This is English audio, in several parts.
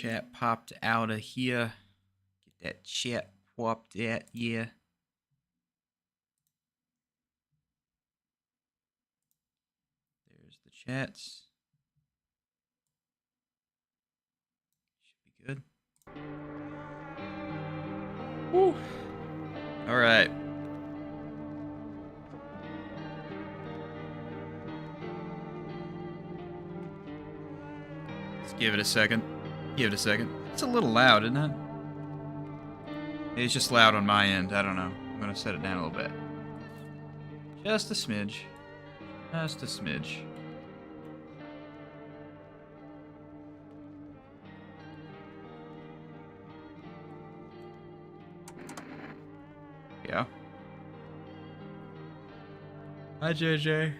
Chat popped out of here. Get that chat popped out, yeah. There's the chats. Should be good. Woo. All right. Let's give it a second. Give it a second. It's a little loud, isn't it? It's just loud on my end. I don't know. I'm going to set it down a little bit. Just a smidge. Just a smidge. Yeah. Hi, JJ.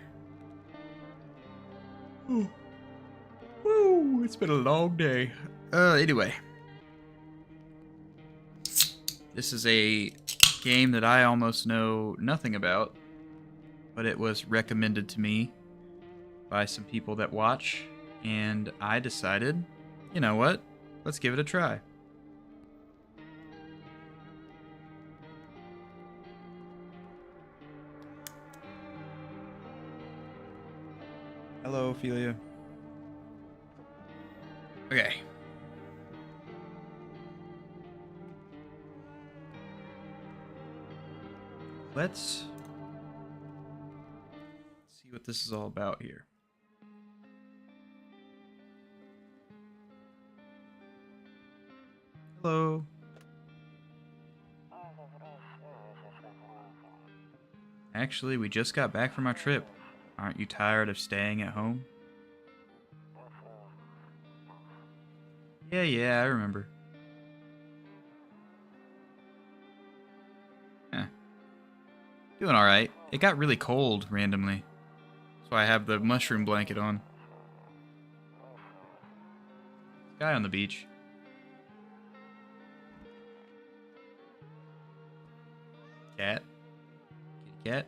Ooh. Woo, it's been a long day. Anyway. This is a game that I almost know nothing about, but it was recommended to me by some people that watch, and I decided, you know what? Let's give it a try. Hello, Ophelia. Okay. Let's see what this is all about here. Hello. Actually, we just got back from our trip. Aren't you tired of staying at home? Yeah, I remember. Doing alright. It got really cold randomly. So I have the mushroom blanket on. Guy on the beach. Cat. Kitty cat.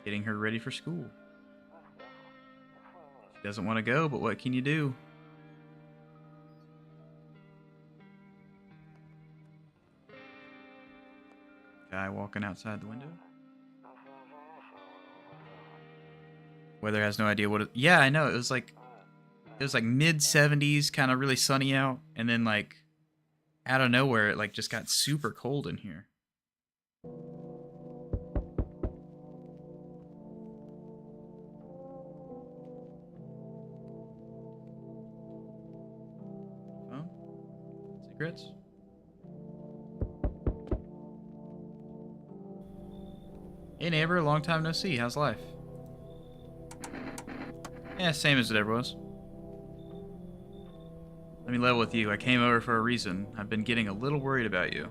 Getting her ready for school. She doesn't want to go, but what can you do? Guy walking outside the window. Weather has no idea what it... Yeah, I know. It was like mid 70s, kind of really sunny out, and then like out of nowhere it like just got super cold in here. Phone? Cigarettes? Hey neighbor, long time no see. How's life? Yeah, same as it ever was. Let me level with you. I came over for a reason. I've been getting a little worried about you.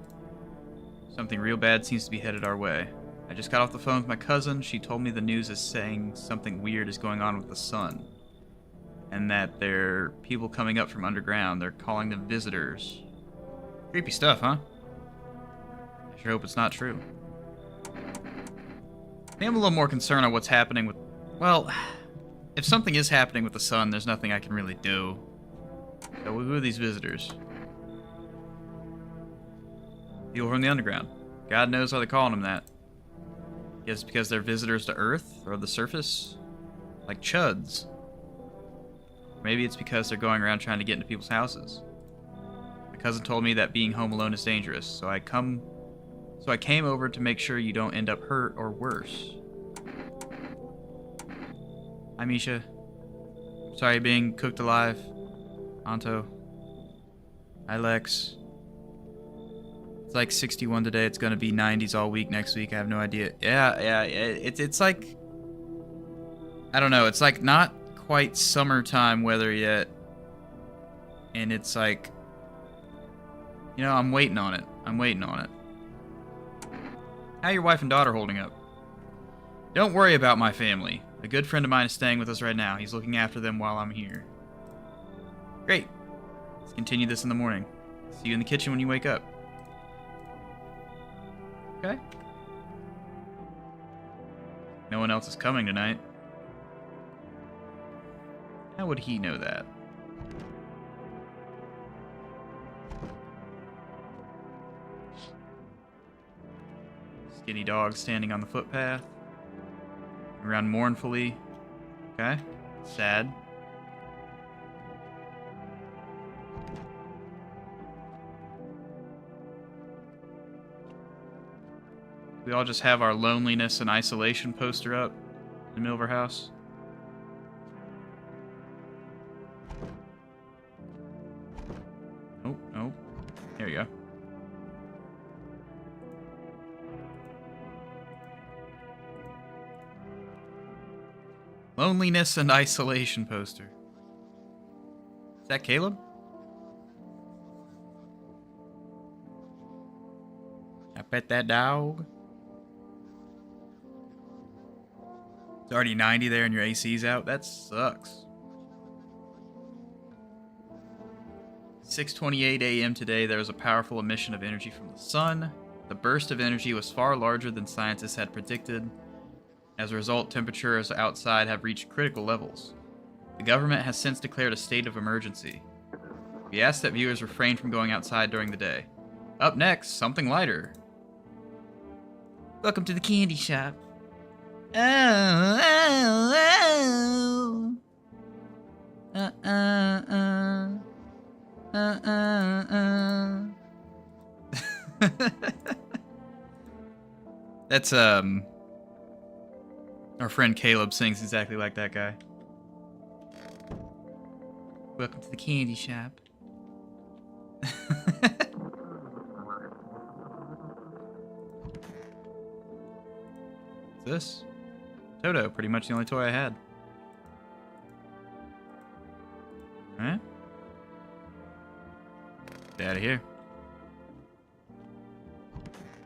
Something real bad seems to be headed our way. I just got off the phone with my cousin. She told me the news is saying something weird is going on with the sun. And that there are people coming up from underground. They're calling them visitors. Creepy stuff, huh? I sure hope it's not true. I think I'm a little more concerned on what's happening with... Well, if something is happening with the sun, there's nothing I can really do. So who are these visitors? People from the underground. God knows why they're calling them that. Guess because they're visitors to Earth or the surface? Like chuds. Maybe it's because they're going around trying to get into people's houses. My cousin told me that being home alone is dangerous, so I came over to make sure you don't end up hurt or worse. Hi, Misha. Sorry being cooked alive. Anto. Hi, Lex. It's like 61 today. It's gonna be 90s all week next week. I have no idea. Yeah. It's like... I don't know. It's like not quite summertime weather yet. And it's like... You know, I'm waiting on it. How your wife and daughter holding up? Don't worry about my family. A good friend of mine is staying with us right now. He's looking after them while I'm here. Great. Let's continue this in the morning. See you in the kitchen when you wake up. Okay. No one else is coming tonight. How would he know that? Skinny dog standing on the footpath. Around mournfully. Okay. Sad. We all just have our loneliness and isolation poster up in the middle of our house. Oh, oh. There you go. Loneliness and isolation poster. Is that Caleb? I pet that dog. It's already 90 there and your AC's out. That sucks. 6:28 a.m. today, there was a powerful emission of energy from the sun. The burst of energy was far larger than scientists had predicted. As a result, temperatures outside have reached critical levels. The government has since declared a state of emergency. We ask that viewers refrain from going outside during the day. Up next, something lighter. Welcome to the candy shop. Oh, oh, oh. That's, our friend Caleb sings exactly like that guy. Welcome to the candy shop. What's this? Toto, pretty much the only toy I had. Alright. Get out of here.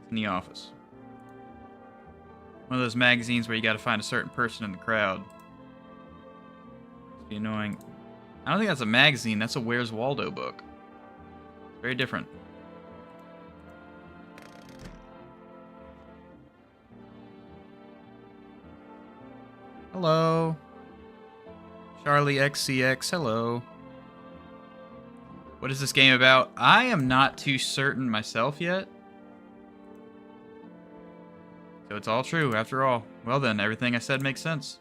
In the office. One of those magazines where you gotta find a certain person in the crowd. It's be annoying. I don't think that's a magazine, that's a Where's Waldo book. Very different. Hello. Charlie XCX, hello. What is this game about? I am not too certain myself yet. So it's all true, after all. Well then, everything I said makes sense.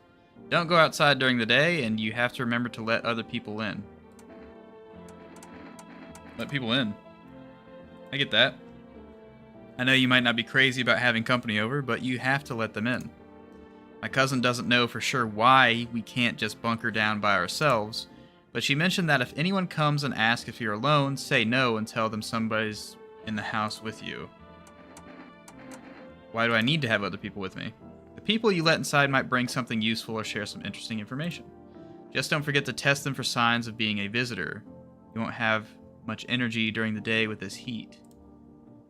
Don't go outside during the day, and you have to remember to let other people in. Let people in. I get that. I know you might not be crazy about having company over, but you have to let them in. My cousin doesn't know for sure why we can't just bunker down by ourselves, but she mentioned that if anyone comes and asks if you're alone, say no and tell them somebody's in the house with you. Why do I need to have other people with me? The people you let inside might bring something useful or share some interesting information. Just don't forget to test them for signs of being a visitor. You won't have much energy during the day with this heat.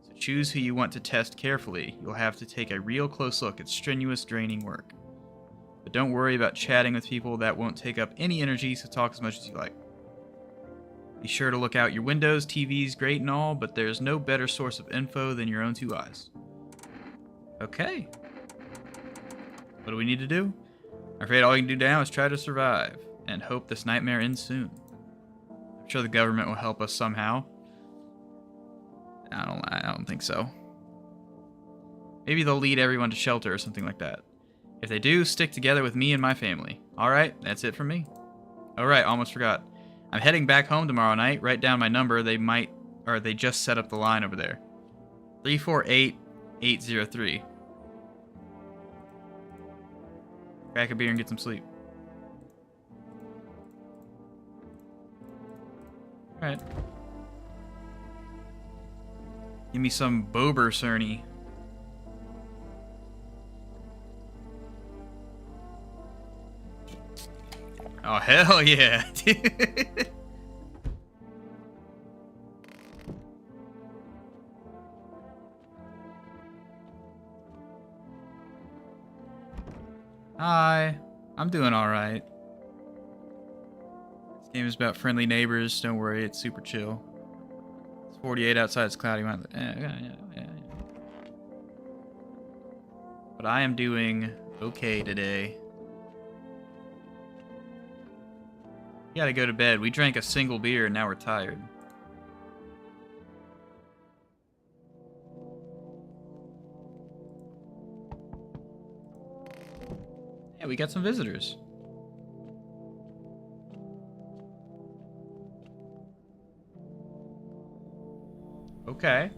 So choose who you want to test carefully. You'll have to take a real close look. It's strenuous, draining work. But don't worry about chatting with people. That won't take up any energy, so talk as much as you like. Be sure to look out your windows. TV's great and all, but there's no better source of info than your own two eyes. Okay. What do we need to do? I'm afraid all you can do now is try to survive and hope this nightmare ends soon. I'm sure the government will help us somehow. I don't think so. Maybe they'll lead everyone to shelter or something like that. If they do, stick together with me and my family. Alright, that's it from me. Alright, almost forgot. I'm heading back home tomorrow night. Write down my number. They just set up the line over there. 348803. Crack a beer and get some sleep. Alright. Give me some Bober Cerny. Oh, hell yeah, dude. Hi. I'm doing alright. This game is about friendly neighbors. Don't worry, it's super chill. It's 48 outside, it's cloudy. Yeah. But I am doing okay today. We gotta go to bed. We drank a single beer and now we're tired. we got some visitors. Okay.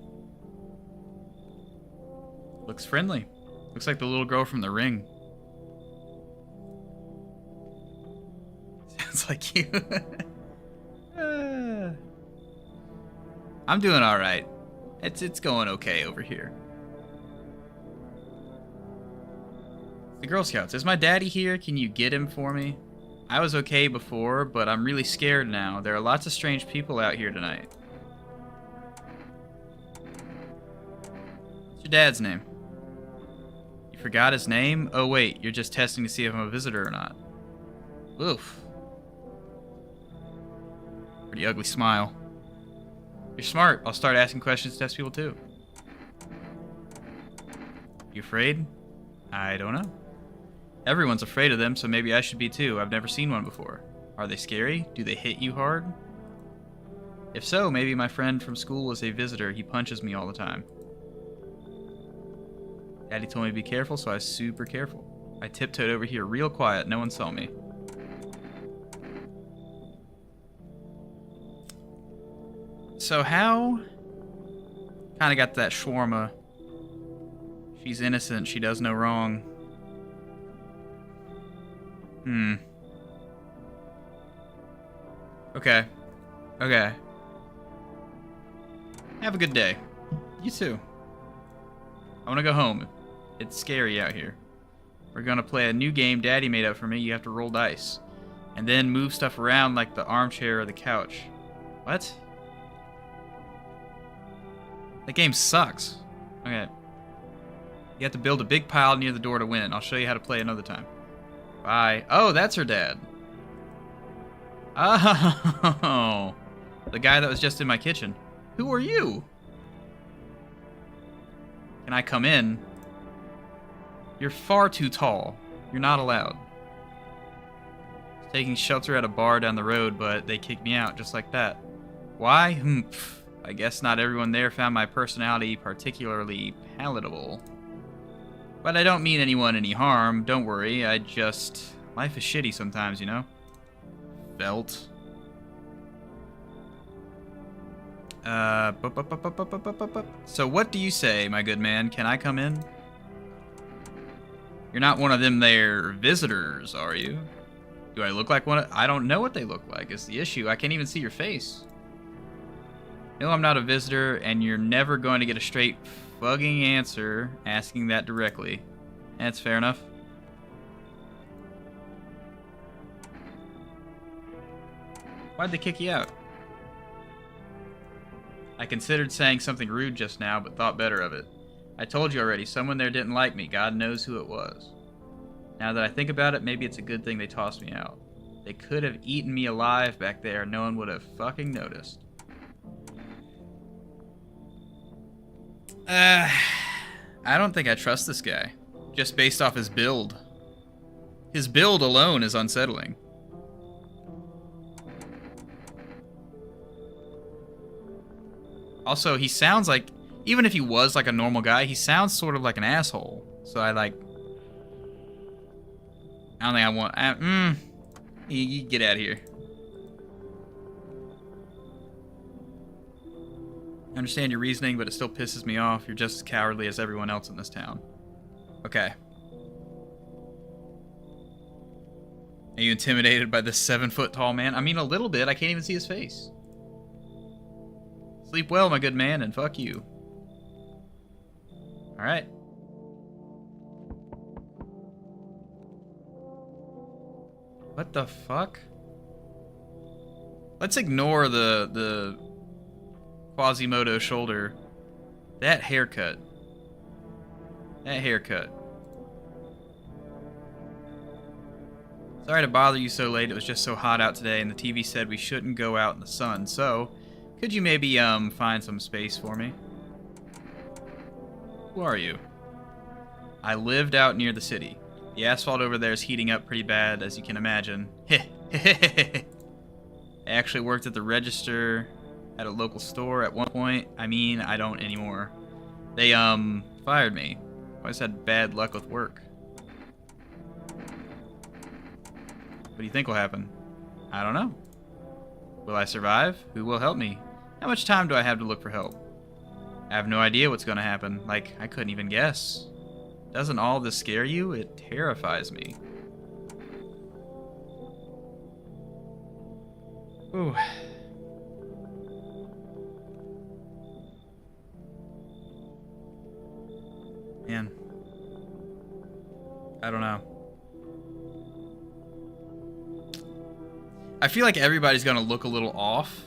Looks friendly. Looks like the little girl from The Ring. Sounds like you. I'm doing all right. It's going okay over here. The Girl Scouts. Is my daddy here? Can you get him for me? I was okay before, but I'm really scared now. There are lots of strange people out here tonight. What's your dad's name? You forgot his name? Oh wait, you're just testing to see if I'm a visitor or not. Oof. Pretty ugly smile. You're smart. I'll start asking questions to test people too. You afraid? I don't know. Everyone's afraid of them, so maybe I should be too. I've never seen one before. Are they scary? Do they hit you hard? If so, maybe my friend from school was a visitor. He punches me all the time. Daddy told me to be careful, so I was super careful. I tiptoed over here real quiet. No one saw me. So how... Kind of got that shawarma. She's innocent. She does no wrong. Okay. Okay. Have a good day. You too. I want to go home. It's scary out here. We're going to play a new game Daddy made up for me. You have to roll dice. And then move stuff around like the armchair or the couch. What? That game sucks. Okay. You have to build a big pile near the door to win. I'll show you how to play another time. Bye. Oh, that's her dad. Oh. The guy that was just in my kitchen. Who are you? Can I come in? You're far too tall. You're not allowed. I was taking shelter at a bar down the road, but they kicked me out just like that. Why? I guess not everyone there found my personality particularly palatable. But I don't mean anyone any harm. Don't worry. Life is shitty sometimes, you know? Belt. So what do you say, my good man? Can I come in? You're not one of them there visitors, are you? Do I look like one? I don't know what they look like is the issue. I can't even see your face. No, I'm not a visitor, and you're never going to get a straight fucking answer asking that directly. That's fair enough. Why'd they kick you out? I considered saying something rude just now, but thought better of it. I told you already, someone there didn't like me. God knows who it was. Now that I think about it, maybe it's a good thing they tossed me out. They could have eaten me alive back there. No one would have fucking noticed. I don't think I trust this guy. Just based off his build. His build alone is unsettling. Also, he sounds like, even if he was like a normal guy, he sounds sort of like an asshole. So I don't think I want, you get out of here. I understand your reasoning, but it still pisses me off. You're just as cowardly as everyone else in this town. Okay. Are you intimidated by this 7-foot tall man? I mean, a little bit. I can't even see his face. Sleep well, my good man, and fuck you. Alright. What the fuck? Let's ignore the Quasimodo shoulder. That haircut. That haircut. Sorry to bother you so late. It was just so hot out today, and the TV said we shouldn't go out in the sun. So, could you maybe find some space for me? Who are you? I lived out near the city. The asphalt over there is heating up pretty bad, as you can imagine. I actually worked at the register at a local store at one point. I mean, I don't anymore. They, fired me. Always had bad luck with work. do you think will happen? I don't know. Will I survive? Who will help me? How much time do I have to look for help? I have no idea what's going to happen. Like, I couldn't even guess. Doesn't all this scare you? It terrifies me. Ooh. Man. I don't know. I feel like everybody's gonna look a little off.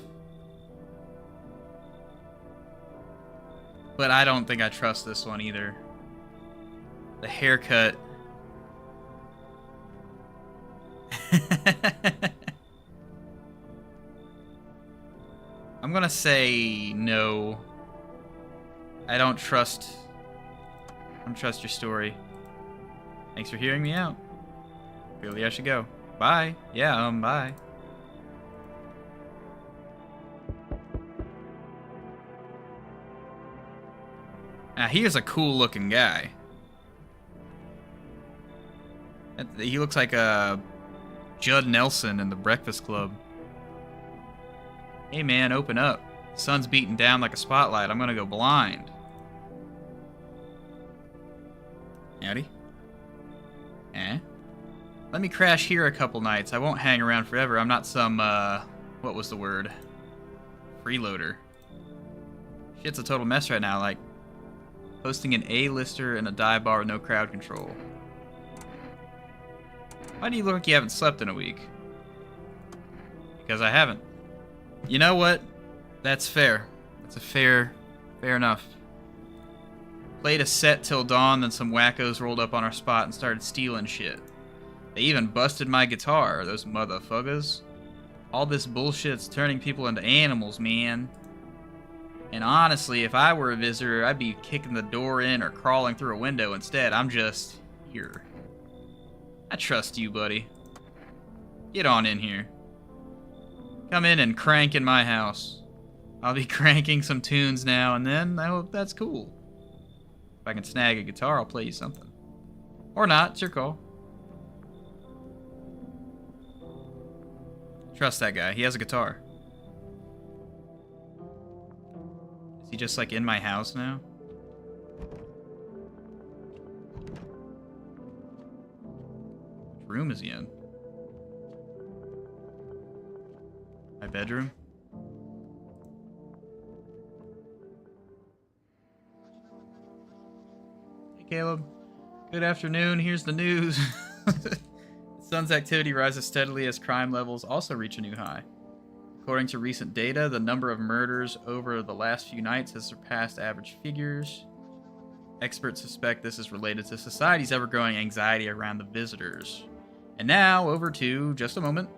But I don't think I trust this one either. The haircut. I'm gonna say no. I don't trust your story. Thanks for hearing me out. Clearly I should go. Bye. Yeah, bye. Now, he is a cool looking guy. He looks like a Judd Nelson in The Breakfast Club. Hey man, open up. The sun's beating down like a spotlight. I'm gonna go blind. Howdy. Eh? Let me crash here a couple nights. I won't hang around forever. I'm not some, what was the word? Freeloader. Shit's a total mess right now, like hosting an A-lister in a dive bar with no crowd control. Why do you look like you haven't slept in a week? Because I haven't. You know what? That's fair. That's a fair enough. Played a set till dawn, then some wackos rolled up on our spot and started stealing shit. They even busted my guitar, those motherfuckers. All this bullshit's turning people into animals, man. And honestly, if I were a visitor, I'd be kicking the door in or crawling through a window instead. I'm just here. I trust you, buddy. Get on in here. Come in and crank in my house. I'll be cranking some tunes now and then. I hope that's cool. If I can snag a guitar, I'll play you something. Or not, it's your call. Trust that guy. He has a guitar. Is he just like in my house now? Which room is he in? My bedroom? Hey Caleb. Good afternoon. Here's the news. The sun's activity rises steadily as crime levels also reach a new high. According to recent data, the number of murders over the last few nights has surpassed average figures. Experts suspect this is related to society's ever-growing anxiety around the visitors. And now, over to just a moment.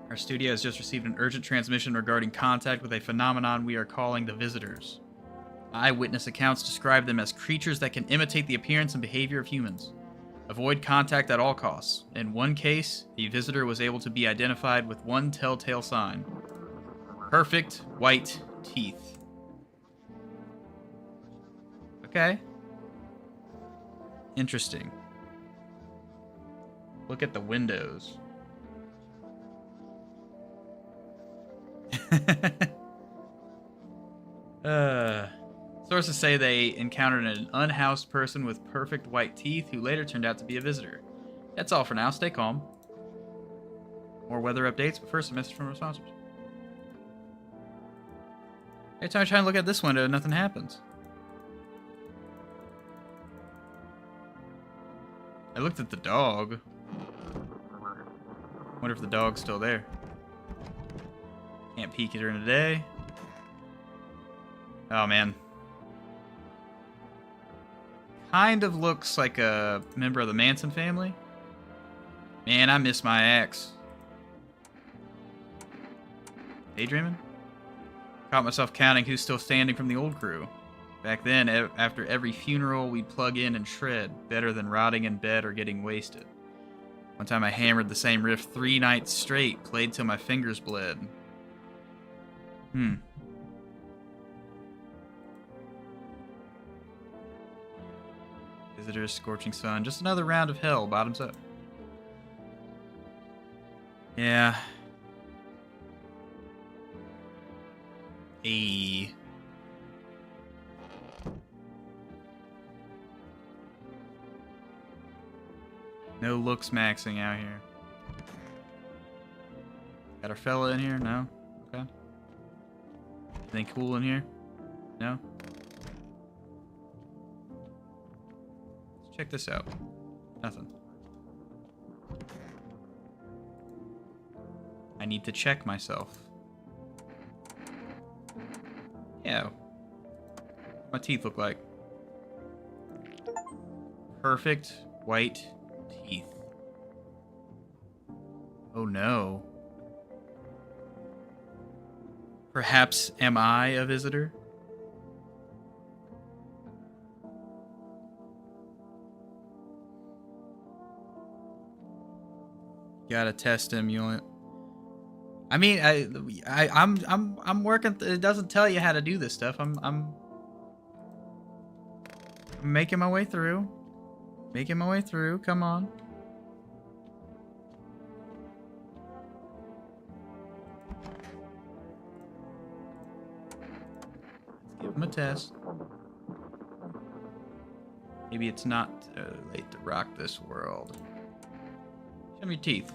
Our studio has just received an urgent transmission regarding contact with a phenomenon we are calling the visitors. Eyewitness accounts describe them as creatures that can imitate the appearance and behavior of humans. Avoid contact at all costs. In one case, the visitor was able to be identified with one telltale sign. Perfect white teeth. Okay. Interesting. Look at the windows. Sources say they encountered an unhoused person with perfect white teeth who later turned out to be a visitor. That's all for now. Stay calm. More weather updates, but first a message from our sponsors. Every time I try and look at this window, nothing happens. I looked at the dog. Wonder if the dog's still there. Can't peek during the day. Oh, man. Kind of looks like a member of the Manson family. Man, I miss my ex. Daydreaming? Caught myself counting who's still standing from the old crew. Back then, after every funeral, we'd plug in and shred. Better than rotting in bed or getting wasted. One time I hammered the same riff 3 nights straight, played till my fingers bled. Visitors, scorching sun, just another round of hell, bottoms up. Yeah. A. No looks maxing out here. Got our fella in here? No? Okay. Anything cool in here? No? Let's check this out. Nothing. I need to check myself. Yeah. What my teeth look like. Perfect white teeth. Oh no. Perhaps am I a visitor? Gotta test him. You only. I mean, I'm working. It doesn't tell you how to do this stuff. I'm making my way through. Making my way through. Come on. Let's give him a test. Maybe it's not late to rock this world. Show me your teeth.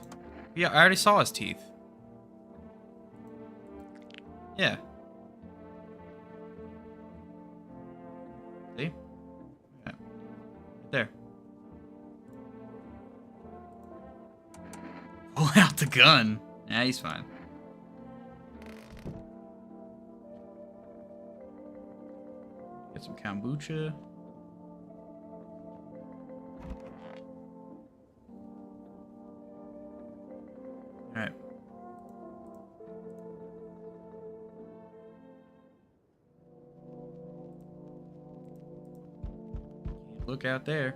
Yeah, I already saw his teeth. Yeah. See? Yeah. There. Pull out the gun. Yeah, he's fine. Get some kombucha. Alright. Look out there.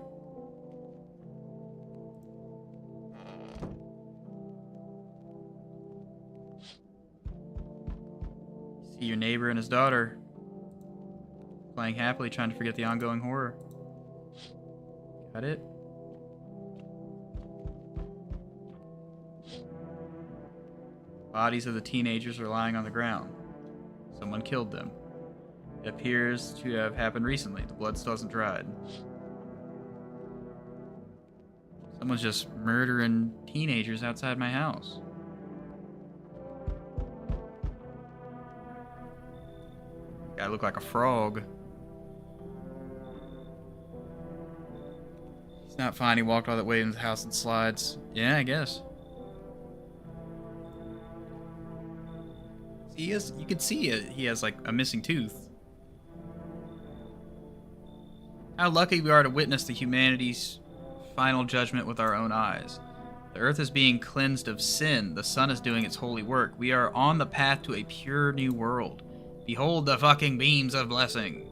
See your neighbor and his daughter playing happily, trying to forget the ongoing horror. Got it? Bodies of the teenagers are lying on the ground. Someone killed them. It appears to have happened recently. The blood still hasn't dried. Someone's just murdering teenagers outside my house. Guy look like a frog. He's not fine. He walked all that way into the house and slides. Yeah, I guess. He is. You can see it. He has like a missing tooth. How lucky we are to witness the humanity's final judgment with our own eyes. The earth is being cleansed of sin. The sun is doing its holy work. We are on the path to a pure new world. Behold the fucking beams of blessing.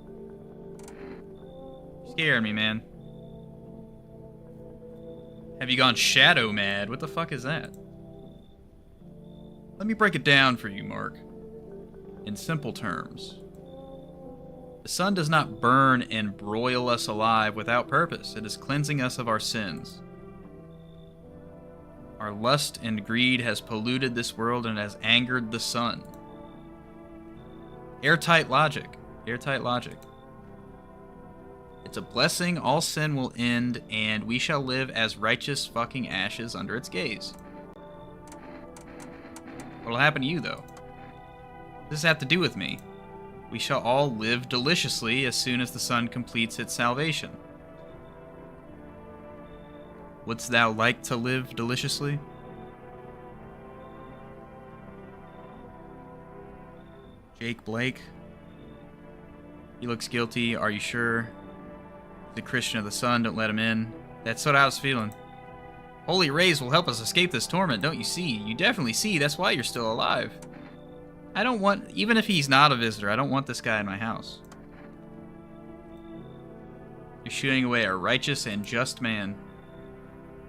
You're scaring me, man. Have you gone shadow mad? What the fuck is that? Let me break it down for you, Mark. In simple terms. The sun does not burn and broil us alive without purpose. It is cleansing us of our sins. Our lust and greed has polluted this world and has angered the sun. Airtight logic. Airtight logic. It's a blessing, all sin will end, and we shall live as righteous fucking ashes under its gaze. What'll happen to you, though? What does this have to do with me? We shall all live deliciously as soon as the sun completes its salvation. Wouldst thou like to live deliciously? Jake Blake. He looks guilty. Are you sure? The Christian of the sun, don't let him in. That's what I was feeling. Holy rays will help us escape this torment, don't you see? You definitely see, that's why you're still alive. I don't want, even if he's not a visitor, I don't want this guy in my house. You're shooting away a righteous and just man.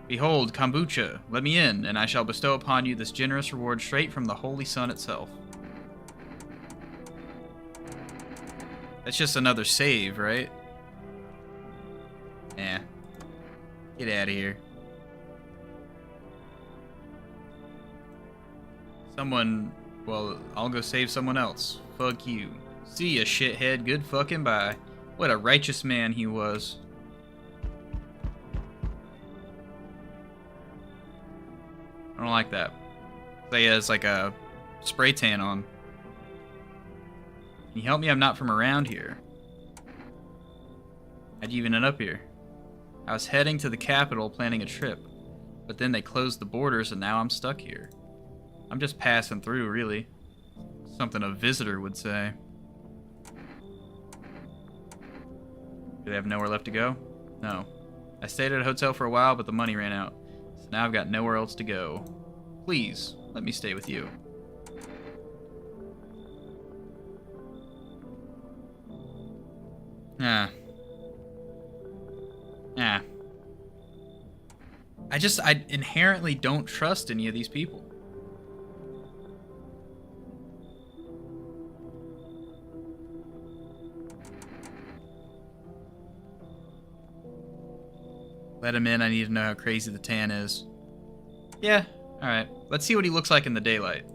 Behold, kombucha, let me in, and I shall bestow upon you this generous reward straight from the holy sun itself. That's just another save, right? Yeah. Get out of here. Someone... Well, I'll go save someone else. Fuck you. See ya, shithead. Good fucking bye. What a righteous man he was. I don't like that. He has like a spray tan on. Can you help me? I'm not from around here. How'd you even end up here? I was heading to the capital planning a trip, but then they closed the borders and now I'm stuck here. I'm just passing through, really. Something a visitor would say. Do they have nowhere left to go? No. I stayed at a hotel for a while, but the money ran out. So now I've got nowhere else to go. Please, let me stay with you. Ah. I inherently don't trust any of these people. Let him in. I need to know how crazy the tan is. Yeah, alright. Let's see what he looks like in the daylight.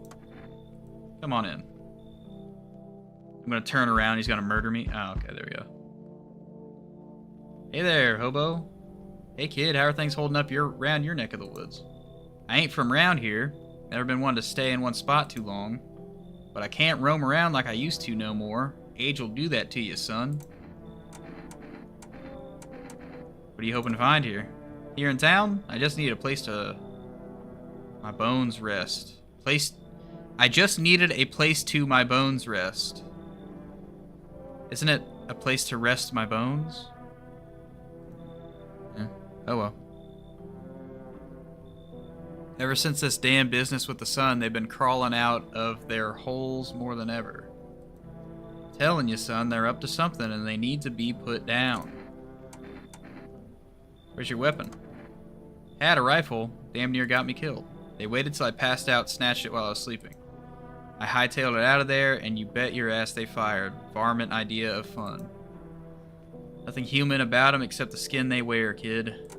Come on in. I'm gonna turn around. He's gonna murder me. Oh, okay, there we go. Hey there, hobo. Hey kid, how are things holding up around your neck of the woods? I ain't from around here. Never been one to stay in one spot too long. But I can't roam around like I used to no more. Age will do that to you, son. What are you hoping to find here? Here in town? I just need a place to... my bones rest. I just needed a place to my bones rest. Isn't it a place to rest my bones? Eh. Oh well. Ever since this damn business with the sun, they've been crawling out of their holes more than ever. Telling you, son, they're up to something and they need to be put down. Where's your weapon? Had a rifle. Damn near got me killed. They waited till I passed out, snatched it while I was sleeping. I hightailed it out of there, and you bet your ass they fired. Varmint idea of fun. Nothing human about them except the skin they wear, kid.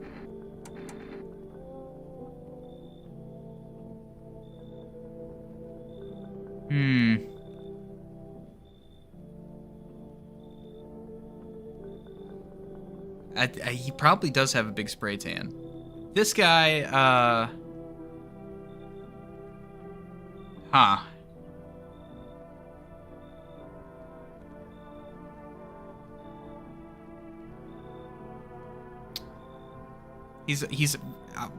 He probably does have a big spray tan. This guy, huh. He's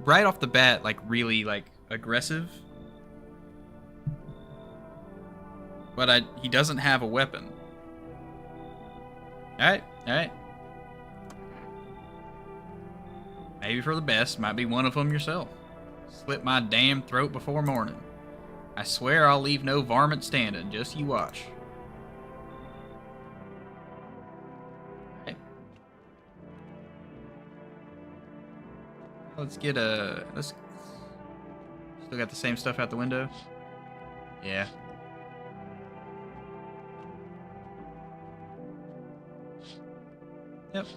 right off the bat, like, really, like, aggressive. But he doesn't have a weapon. Alright, alright. Maybe for the best. Might be one of them yourself. Slit my damn throat before morning. I swear I'll leave no varmint standing. Just you watch. Okay. Let's get a... Let's... Still got the same stuff out the window? Yeah. Yep.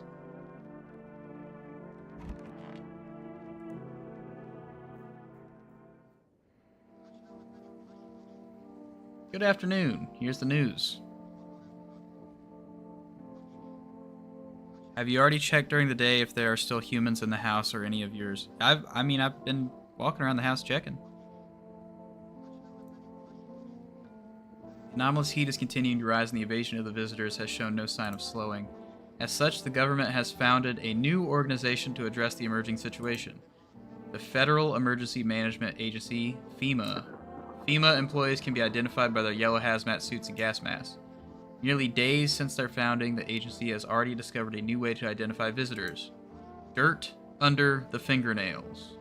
Good afternoon. Here's the news. Have you already checked during the day if there are still humans in the house or any of yours? I've been walking around the house checking. Anomalous heat is continuing to rise and the invasion of the visitors has shown no sign of slowing. As such, the government has founded a new organization to address the emerging situation. The Federal Emergency Management Agency, FEMA. FEMA employees can be identified by their yellow hazmat suits and gas masks. Nearly days since their founding, the agency has already discovered a new way to identify visitors. Dirt under the fingernails.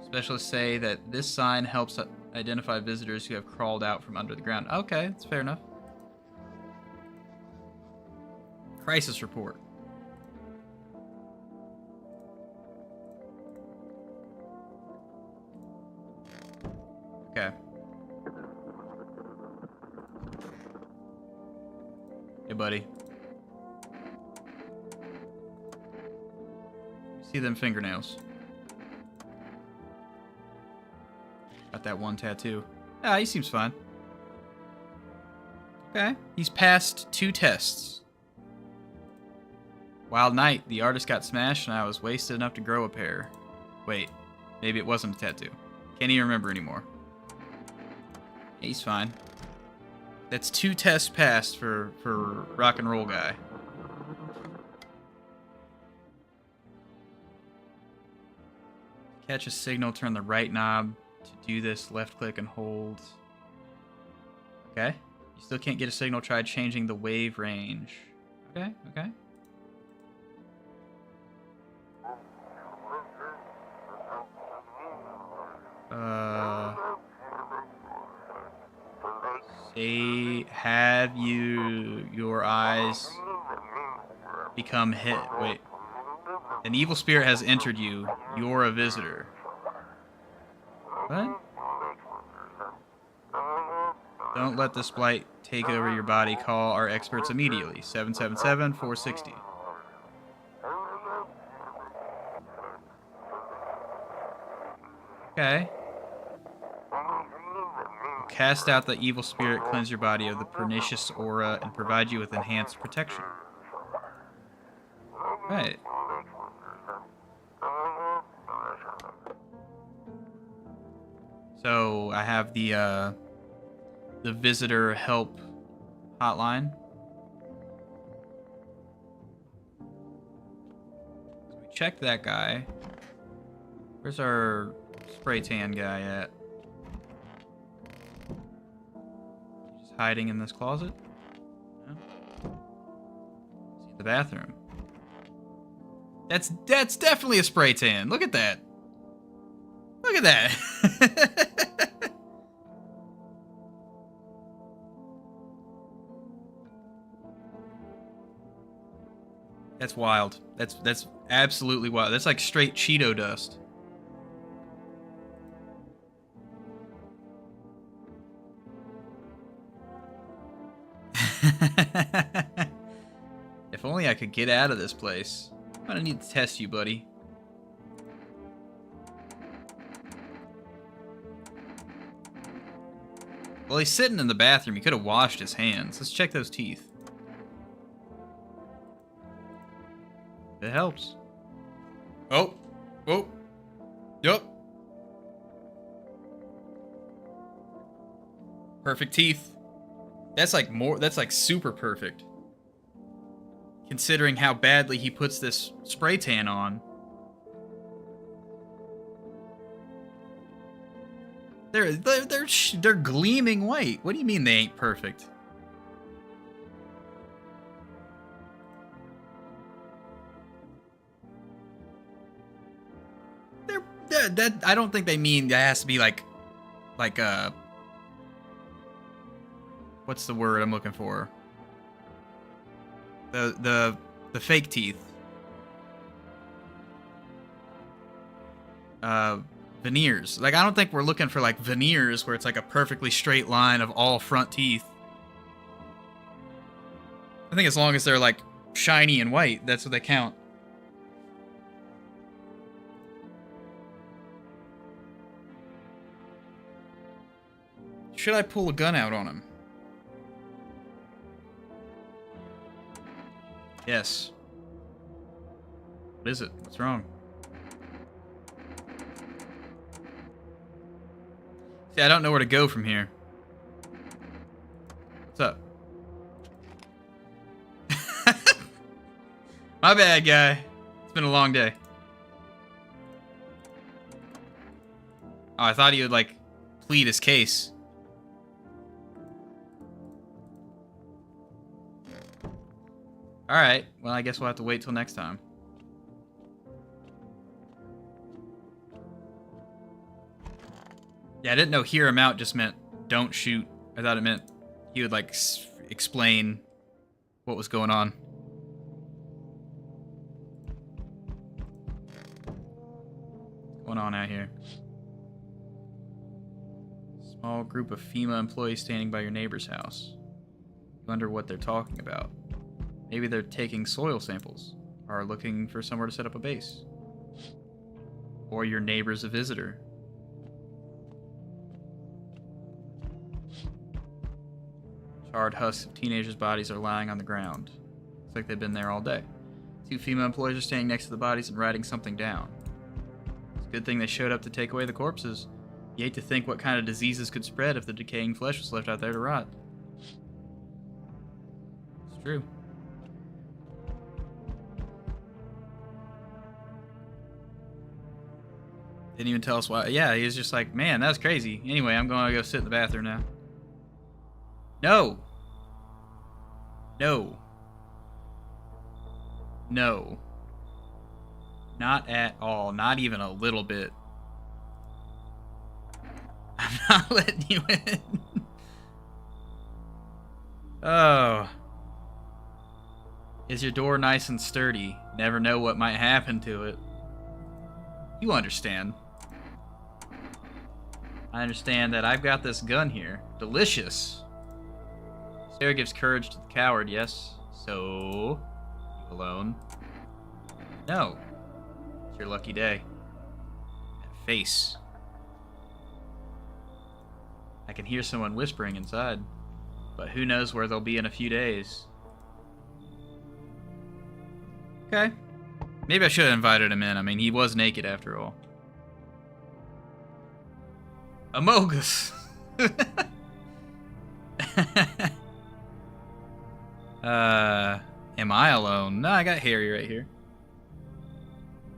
Specialists say that this sign helps identify visitors who have crawled out from under the ground. Okay, that's fair enough. Crisis report. Okay. Hey, buddy. See them fingernails. Got that one tattoo. Ah, he seems fine. Okay. He's passed 2 tests. Wild Night. The artist got smashed and I was wasted enough to grow a pair. Wait. Maybe it wasn't a tattoo. Can't even remember anymore. He's fine. That's 2 tests passed for rock and roll guy. Catch a signal, turn the right knob. To do this, left click and hold. Okay. You still can't get a signal, try changing the wave range. Okay, okay. Say, have your eyes become hit? Wait. An evil spirit has entered you. You're a visitor. What? Don't let this blight take over your body. Call our experts immediately. 777-460. Okay. Cast out the evil spirit, cleanse your body of the pernicious aura, and provide you with enhanced protection. Right. So I have the visitor help hotline. So we checked that guy. Where's our spray tan guy at? Just hiding in this closet? No. He's in the bathroom. That's definitely a spray tan. Look at that. Look at that. That's wild. That's absolutely wild. That's like straight Cheeto dust. If only I could get out of this place. I'm gonna need to test you, buddy. Well, he's sitting in the bathroom. He could have washed his hands. Let's check those teeth. It helps. Oh. Oh. Yup. Perfect teeth. That's like super perfect. Considering how badly he puts this spray tan on. They're gleaming white. What do you mean they ain't perfect? That I don't think they mean that has to be like what's the word I'm looking for? The fake teeth. Veneers. Like, I don't think we're looking for like veneers where it's like a perfectly straight line of all front teeth. I think as long as they're like shiny and white, that's what they count. Should I pull a gun out on him? Yes. What is it? What's wrong? See, I don't know where to go from here. What's up? My bad, guy. It's been a long day. Oh, I thought he would, like, plead his case. Alright, well, I guess we'll have to wait till next time. Yeah, I didn't know hear him out just meant don't shoot. I thought it meant he would, like, explain what was going on. What's going on out here? Small group of FEMA employees standing by your neighbor's house. You wonder what they're talking about. Maybe they're taking soil samples, or looking for somewhere to set up a base. Or your neighbor's a visitor. Charred husks of teenagers' bodies are lying on the ground. Looks like they've been there all day. 2 female employees are standing next to the bodies and writing something down. It's a good thing they showed up to take away the corpses. You hate to think what kind of diseases could spread if the decaying flesh was left out there to rot. It's true. Didn't even tell us why. Yeah, he was just like, man, that's crazy. Anyway, I'm going to go sit in the bathroom now. No. No. No. Not at all. Not even a little bit. I'm not letting you in. Oh. Is your door nice and sturdy? Never know what might happen to it. You understand. I understand that I've got this gun here. Delicious. Sarah gives courage to the coward, yes. So, you alone? No. It's your lucky day. That face. I can hear someone whispering inside, but who knows where they'll be in a few days. Okay. Maybe I should have invited him in. I mean, he was naked after all. Amogus! Am I alone? No, I got Harry right here.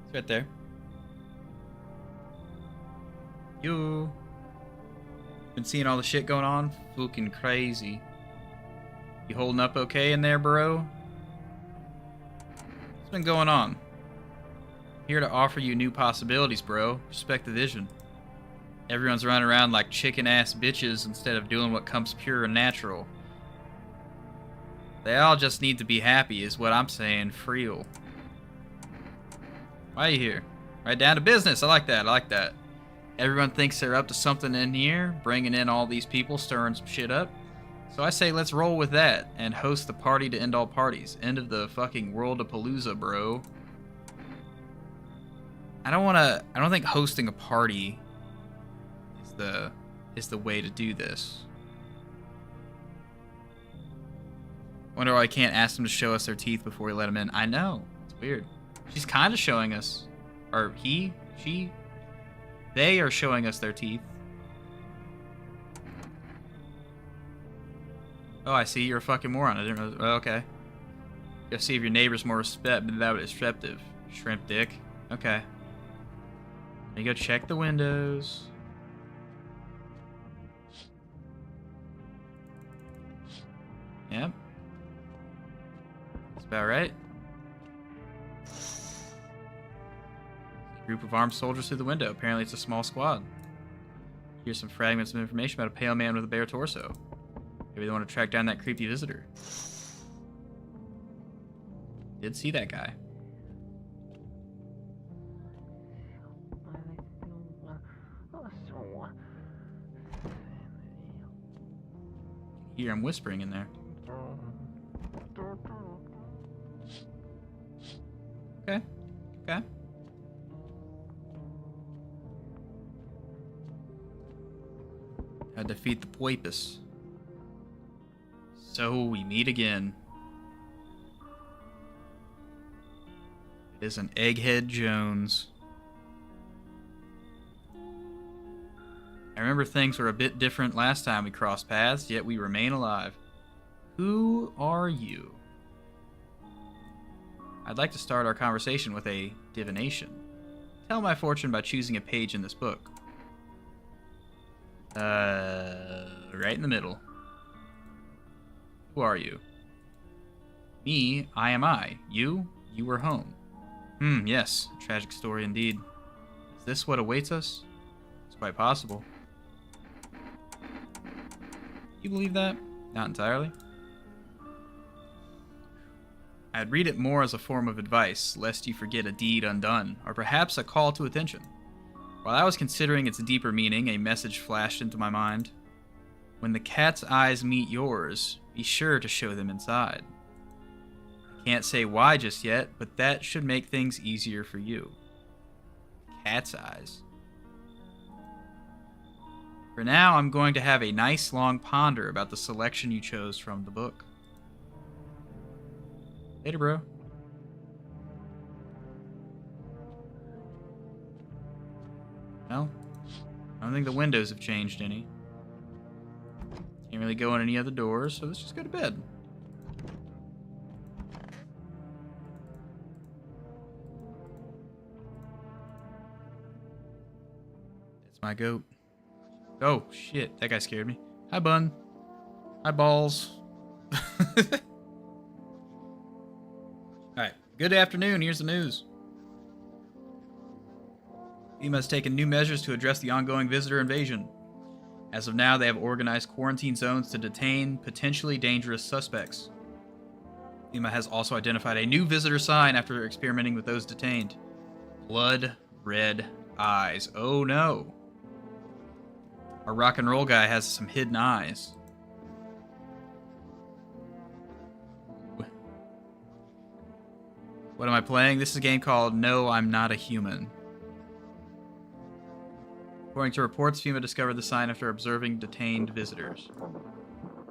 It's right there. You. Been seeing all the shit going on? Fucking crazy. You holding up okay in there, bro? What's been going on? Here to offer you new possibilities, bro. Respect the vision. Everyone's running around like chicken-ass bitches instead of doing what comes pure and natural. They all just need to be happy is what I'm saying, Freel. Why are you here? Right down to business. I like that. I like that. Everyone thinks they're up to something in here, bringing in all these people, stirring some shit up. So I say let's roll with that and host the party to end all parties. End of the fucking world-a-palooza, bro. I don't think hosting a party is the way to do this. Wonder why I can't ask them to show us their teeth before we let them in. I know. It's weird. She's kind of showing us. Or he, she, they are showing us their teeth. Oh, I see. You're a fucking moron. I didn't realize. Oh, okay. Gotta see if your neighbor's more receptive. Shrimp dick. Okay. Let me go check the windows. Yep. That's about right. A group of armed soldiers through the window. Apparently it's a small squad. Here's some fragments of information about a pale man with a bare torso. Maybe they want to track down that creepy visitor. Did see that guy. Hear him whispering in there. Okay. Okay. I defeat the Poipus. So we meet again. It is an Egghead Jones. I remember things were a bit different last time we crossed paths, yet we remain alive. Who are you? I'd like to start our conversation with a divination. Tell my fortune by choosing a page in this book. Right in the middle. Who are you? Me, I am I. You were home. Yes, a tragic story indeed. Is this what awaits us? It's quite possible. You believe that? Not entirely. I'd read it more as a form of advice, lest you forget a deed undone, or perhaps a call to attention. While I was considering its deeper meaning, a message flashed into my mind. When the cat's eyes meet yours, be sure to show them inside. I can't say why just yet, but that should make things easier for you. Cat's eyes. For now, I'm going to have a nice long ponder about the selection you chose from the book. Later, bro. Well, I don't think the windows have changed any. Can't really go in any other doors, so let's just go to bed. That's my goat. Oh, shit. That guy scared me. Hi, Bun. Hi, Balls. Alright. Good afternoon. Here's the news. FEMA has taken new measures to address the ongoing visitor invasion. As of now, they have organized quarantine zones to detain potentially dangerous suspects. FEMA has also identified a new visitor sign after experimenting with those detained. Blood red eyes. Oh no. Our rock and roll guy has some hidden eyes. What am I playing? This is a game called No, I'm Not a Human. According to reports, FEMA discovered the sign after observing detained visitors.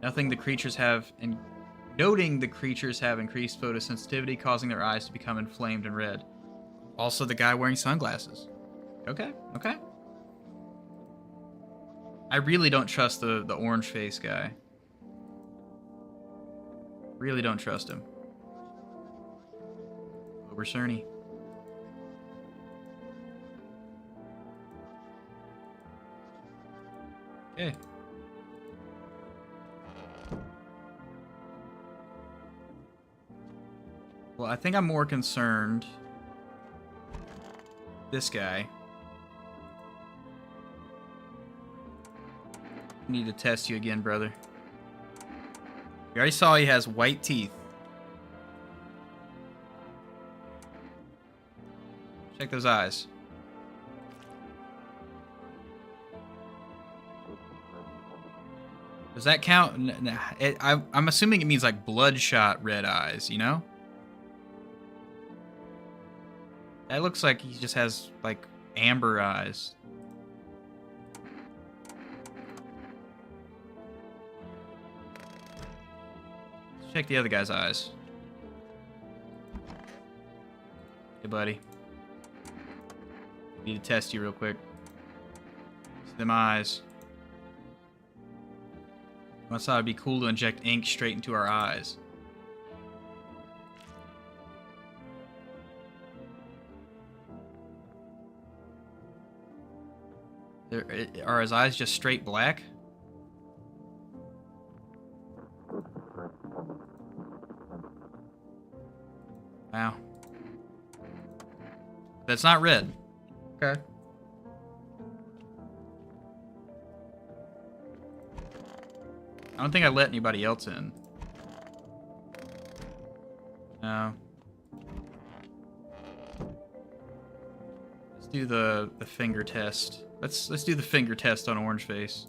Noting the creatures have increased photosensitivity, causing their eyes to become inflamed and red. Also, the guy wearing sunglasses. Okay. I really don't trust the orange face guy. Really don't trust him. Over Cerny. Okay. Well, I think I'm more concerned. This guy. I need to test you again, brother. We already saw he has white teeth. Check those eyes. Does that count? I'm assuming it means like bloodshot red eyes, you know? That looks like he just has like amber eyes. Let's check the other guy's eyes. Hey, buddy. Need to test you real quick. See them eyes. I thought it'd be cool to inject ink straight into our eyes. Are his eyes just straight black? Wow. That's not red. Okay. I don't think I let anybody else in. No. Let's do the finger test. Let's do the finger test on Orange Face.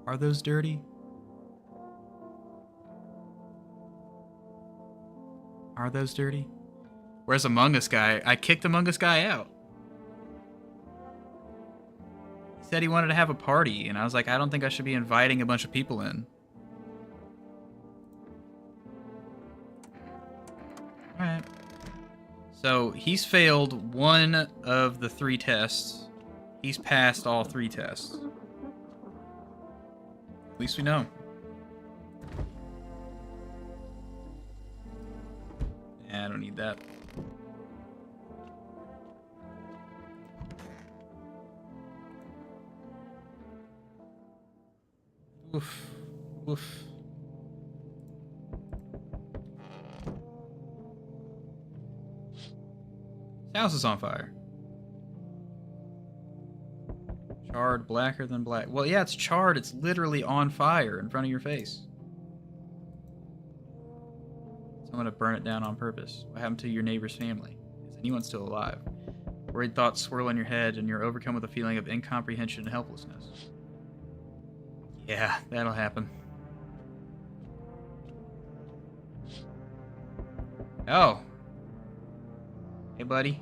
Are those dirty? Are those dirty? Where's Among Us guy? I kicked Among Us guy out. He said he wanted to have a party, and I was like, I don't think I should be inviting a bunch of people in. Alright. So, he's failed one of the 3 tests. He's passed all 3 tests. At least we know. Yeah, I don't need that. Oof. Oof. This house is on fire. Charred, blacker than black. Well, yeah, it's charred. It's literally on fire in front of your face. So I'm gonna burn it down on purpose. What happened to your neighbor's family? Is anyone still alive? Worried thoughts swirl in your head, and you're overcome with a feeling of incomprehension and helplessness. Yeah, that'll happen. Oh. Hey, buddy.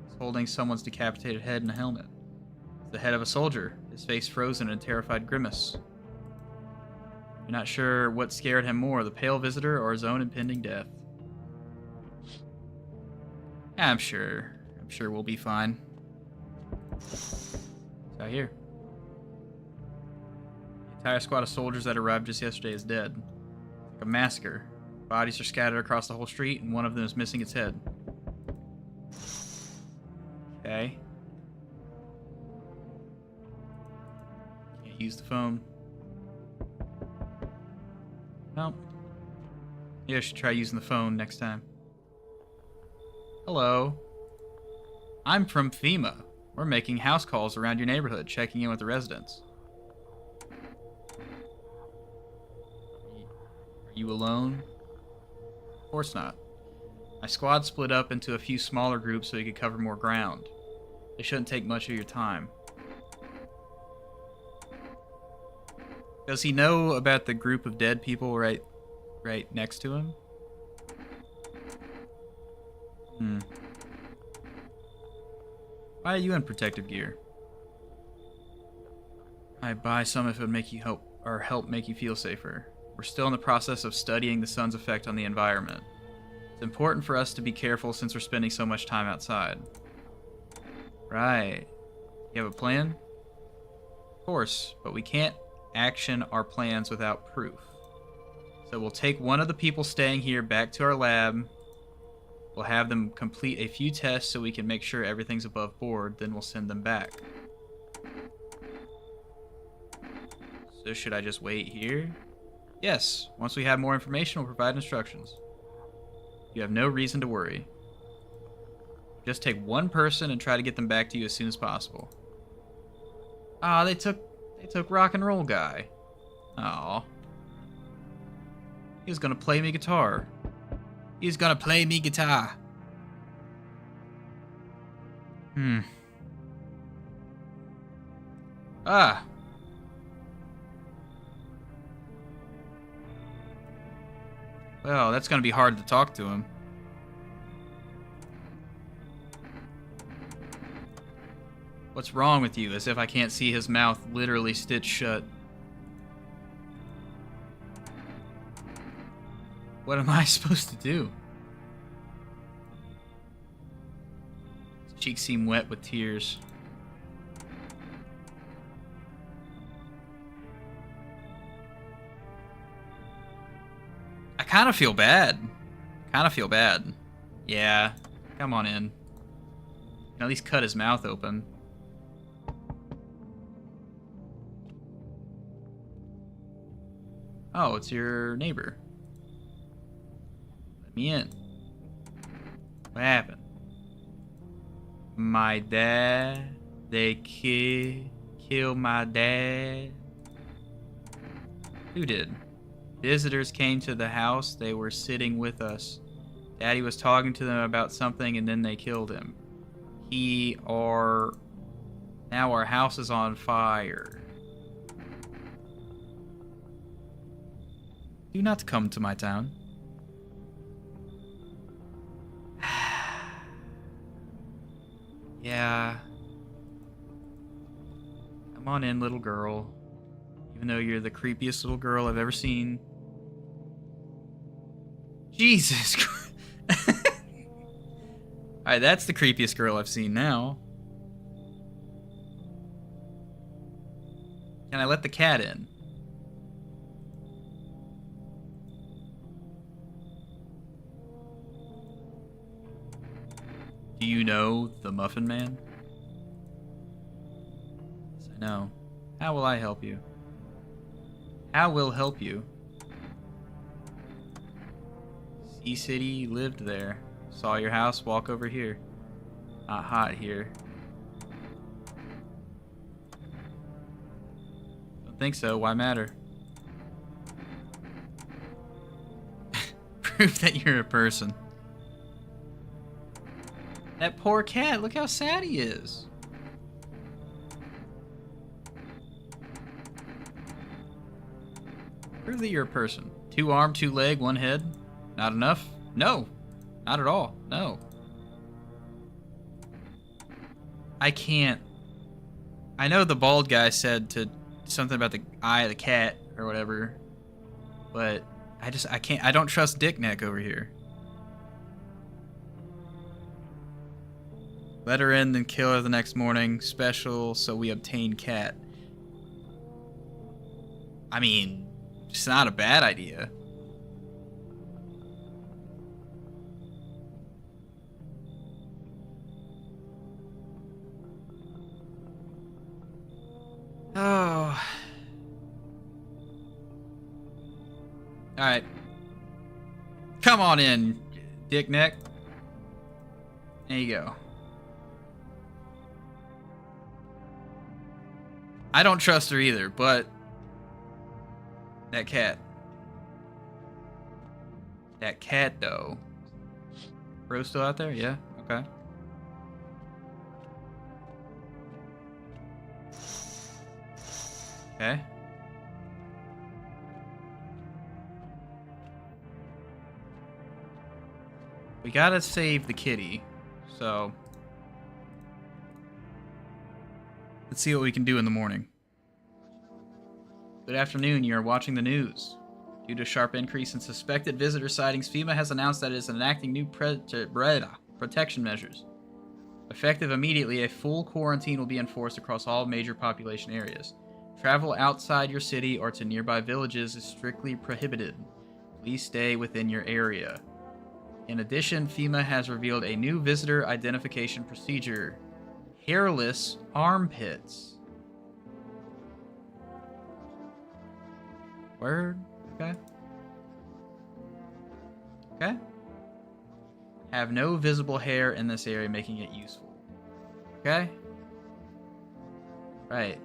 He's holding someone's decapitated head in a helmet. It's the head of a soldier, his face frozen in a terrified grimace. You're not sure what scared him more, the pale visitor or his own impending death. I'm sure we'll be fine. So here. The entire squad of soldiers that arrived just yesterday is dead. Like a massacre. Bodies are scattered across the whole street, and one of them is missing its head. Okay. Can't use the phone. Well, maybe I should try using the phone next time. Hello. I'm from FEMA. We're making house calls around your neighborhood, checking in with the residents. Are you alone? Of course not. My squad split up into a few smaller groups so we could cover more ground. They shouldn't take much of your time. Does he know about the group of dead people right next to him? Why are you in protective gear? I'd buy some if it would make you help make you feel safer. We're still in the process of studying the sun's effect on the environment. It's important for us to be careful since we're spending so much time outside. Right. You have a plan? Of course, but we can't action our plans without proof. So we'll take one of the people staying here back to our lab. We'll have them complete a few tests so we can make sure everything's above board, then we'll send them back. So should I just wait here? Yes, once we have more information, we'll provide instructions. You have no reason to worry. Just take one person and try to get them back to you as soon as possible. Ah, they took rock and roll guy. Aw. He was gonna play me guitar. He's gonna play me guitar. Ah. Well, that's gonna be hard to talk to him. What's wrong with you? As if I can't see his mouth literally stitched shut. What am I supposed to do? His cheeks seem wet with tears. I kind of feel bad. Yeah, come on in. You can at least cut his mouth open. Oh, it's your neighbor. Let me in. What happened? My dad. They killed my dad. Who did? Visitors came to the house. They were sitting with us. Daddy was talking to them about something and then they killed him. Now our house is on fire. Do not come to my town. Yeah. Come on in, little girl. Even though you're the creepiest little girl I've ever seen. Jesus Christ. Alright, that's the creepiest girl I've seen now. Can I let the cat in? Do you know the Muffin Man? Yes, I know. How will I help you? How will help you? Sea City lived there. Saw your house, walk over here. Not hot here. Don't think so, why matter? Prove that you're a person. That poor cat, look how sad he is. Prove that you're a person. 2 arm, 2 leg, 1 head. Not enough? No. Not at all. No. I can't. I know the bald guy said something about the eye of the cat or whatever, but I can't. I don't trust Dick Neck over here. Let her in, then kill her the next morning. Special, so we obtain cat. I mean, it's not a bad idea. Oh. Alright. Come on in, Dick Neck. There you go. I don't trust her either, but that cat. That cat, though. Bro's still out there? Yeah, okay. Okay. We gotta save the kitty, so let's see what we can do in the morning. Good afternoon, you are watching the news. Due to a sharp increase in suspected visitor sightings, FEMA has announced that it is enacting new protection measures. Effective immediately, a full quarantine will be enforced across all major population areas. Travel outside your city or to nearby villages is strictly prohibited. Please stay within your area. In addition, FEMA has revealed a new visitor identification procedure. Hairless armpits. Word? Okay. Okay. Have no visible hair in this area, making it useful. Okay. Right.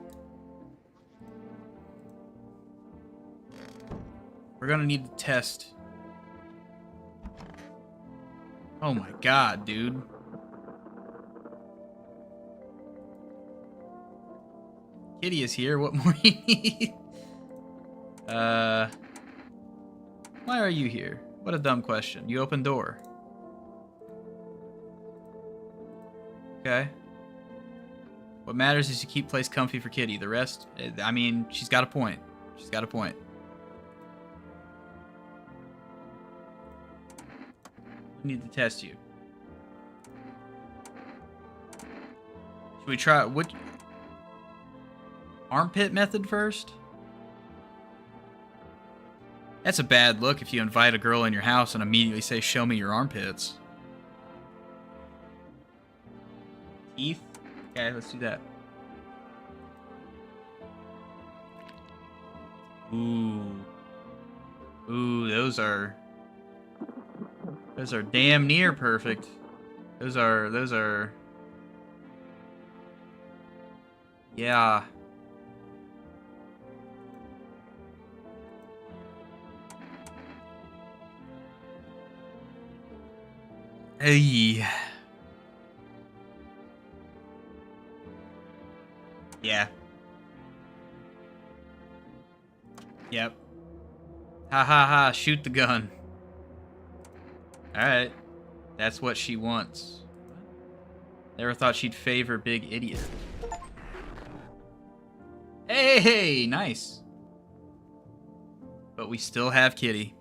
We're gonna need to test. Oh my god, dude. Kitty is here. What more do you need? Why are you here? What a dumb question. You open door. Okay. What matters is you keep place comfy for Kitty. The rest, I mean, she's got a point. She's got a point. We need to test you. Should we try what? Armpit method first? That's a bad look if you invite a girl in your house and immediately say, show me your armpits. Teeth? Okay, let's do that. Ooh. Ooh, those are damn near perfect. Those are yeah. Hey. Yeah. Yep. Ha ha ha, shoot the gun. Alright. That's what she wants. Never thought she'd favor big idiot. Hey, nice. But we still have Kitty.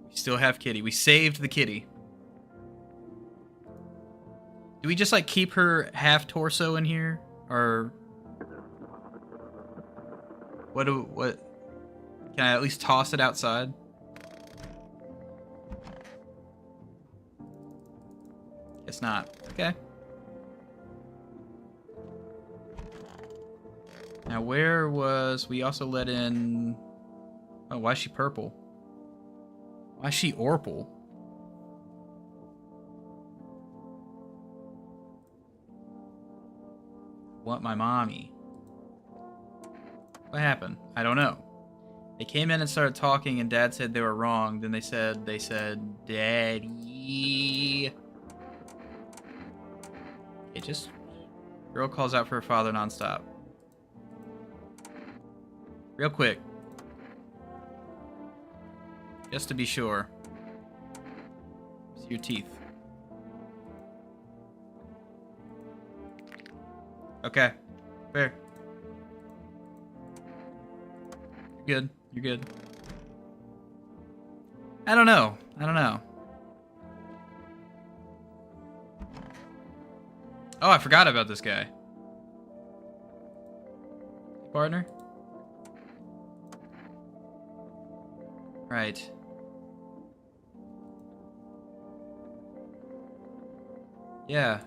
We still have Kitty. We saved the kitty. Do we just like keep her half torso in here? Or what can I at least toss it outside? Guess not. Okay. Now where was we also let in? Oh, why is she purple? Why is she Orpal? Want my mommy. What happened? I don't know. They came in and started talking and Dad said they were wrong. Then they said, Daddy. It just, girl calls out for her father nonstop. Real quick. Just to be sure. See your teeth. Okay. Fair. You're good. You're good. I don't know. Oh, I forgot about this guy. Partner? Right. Yeah.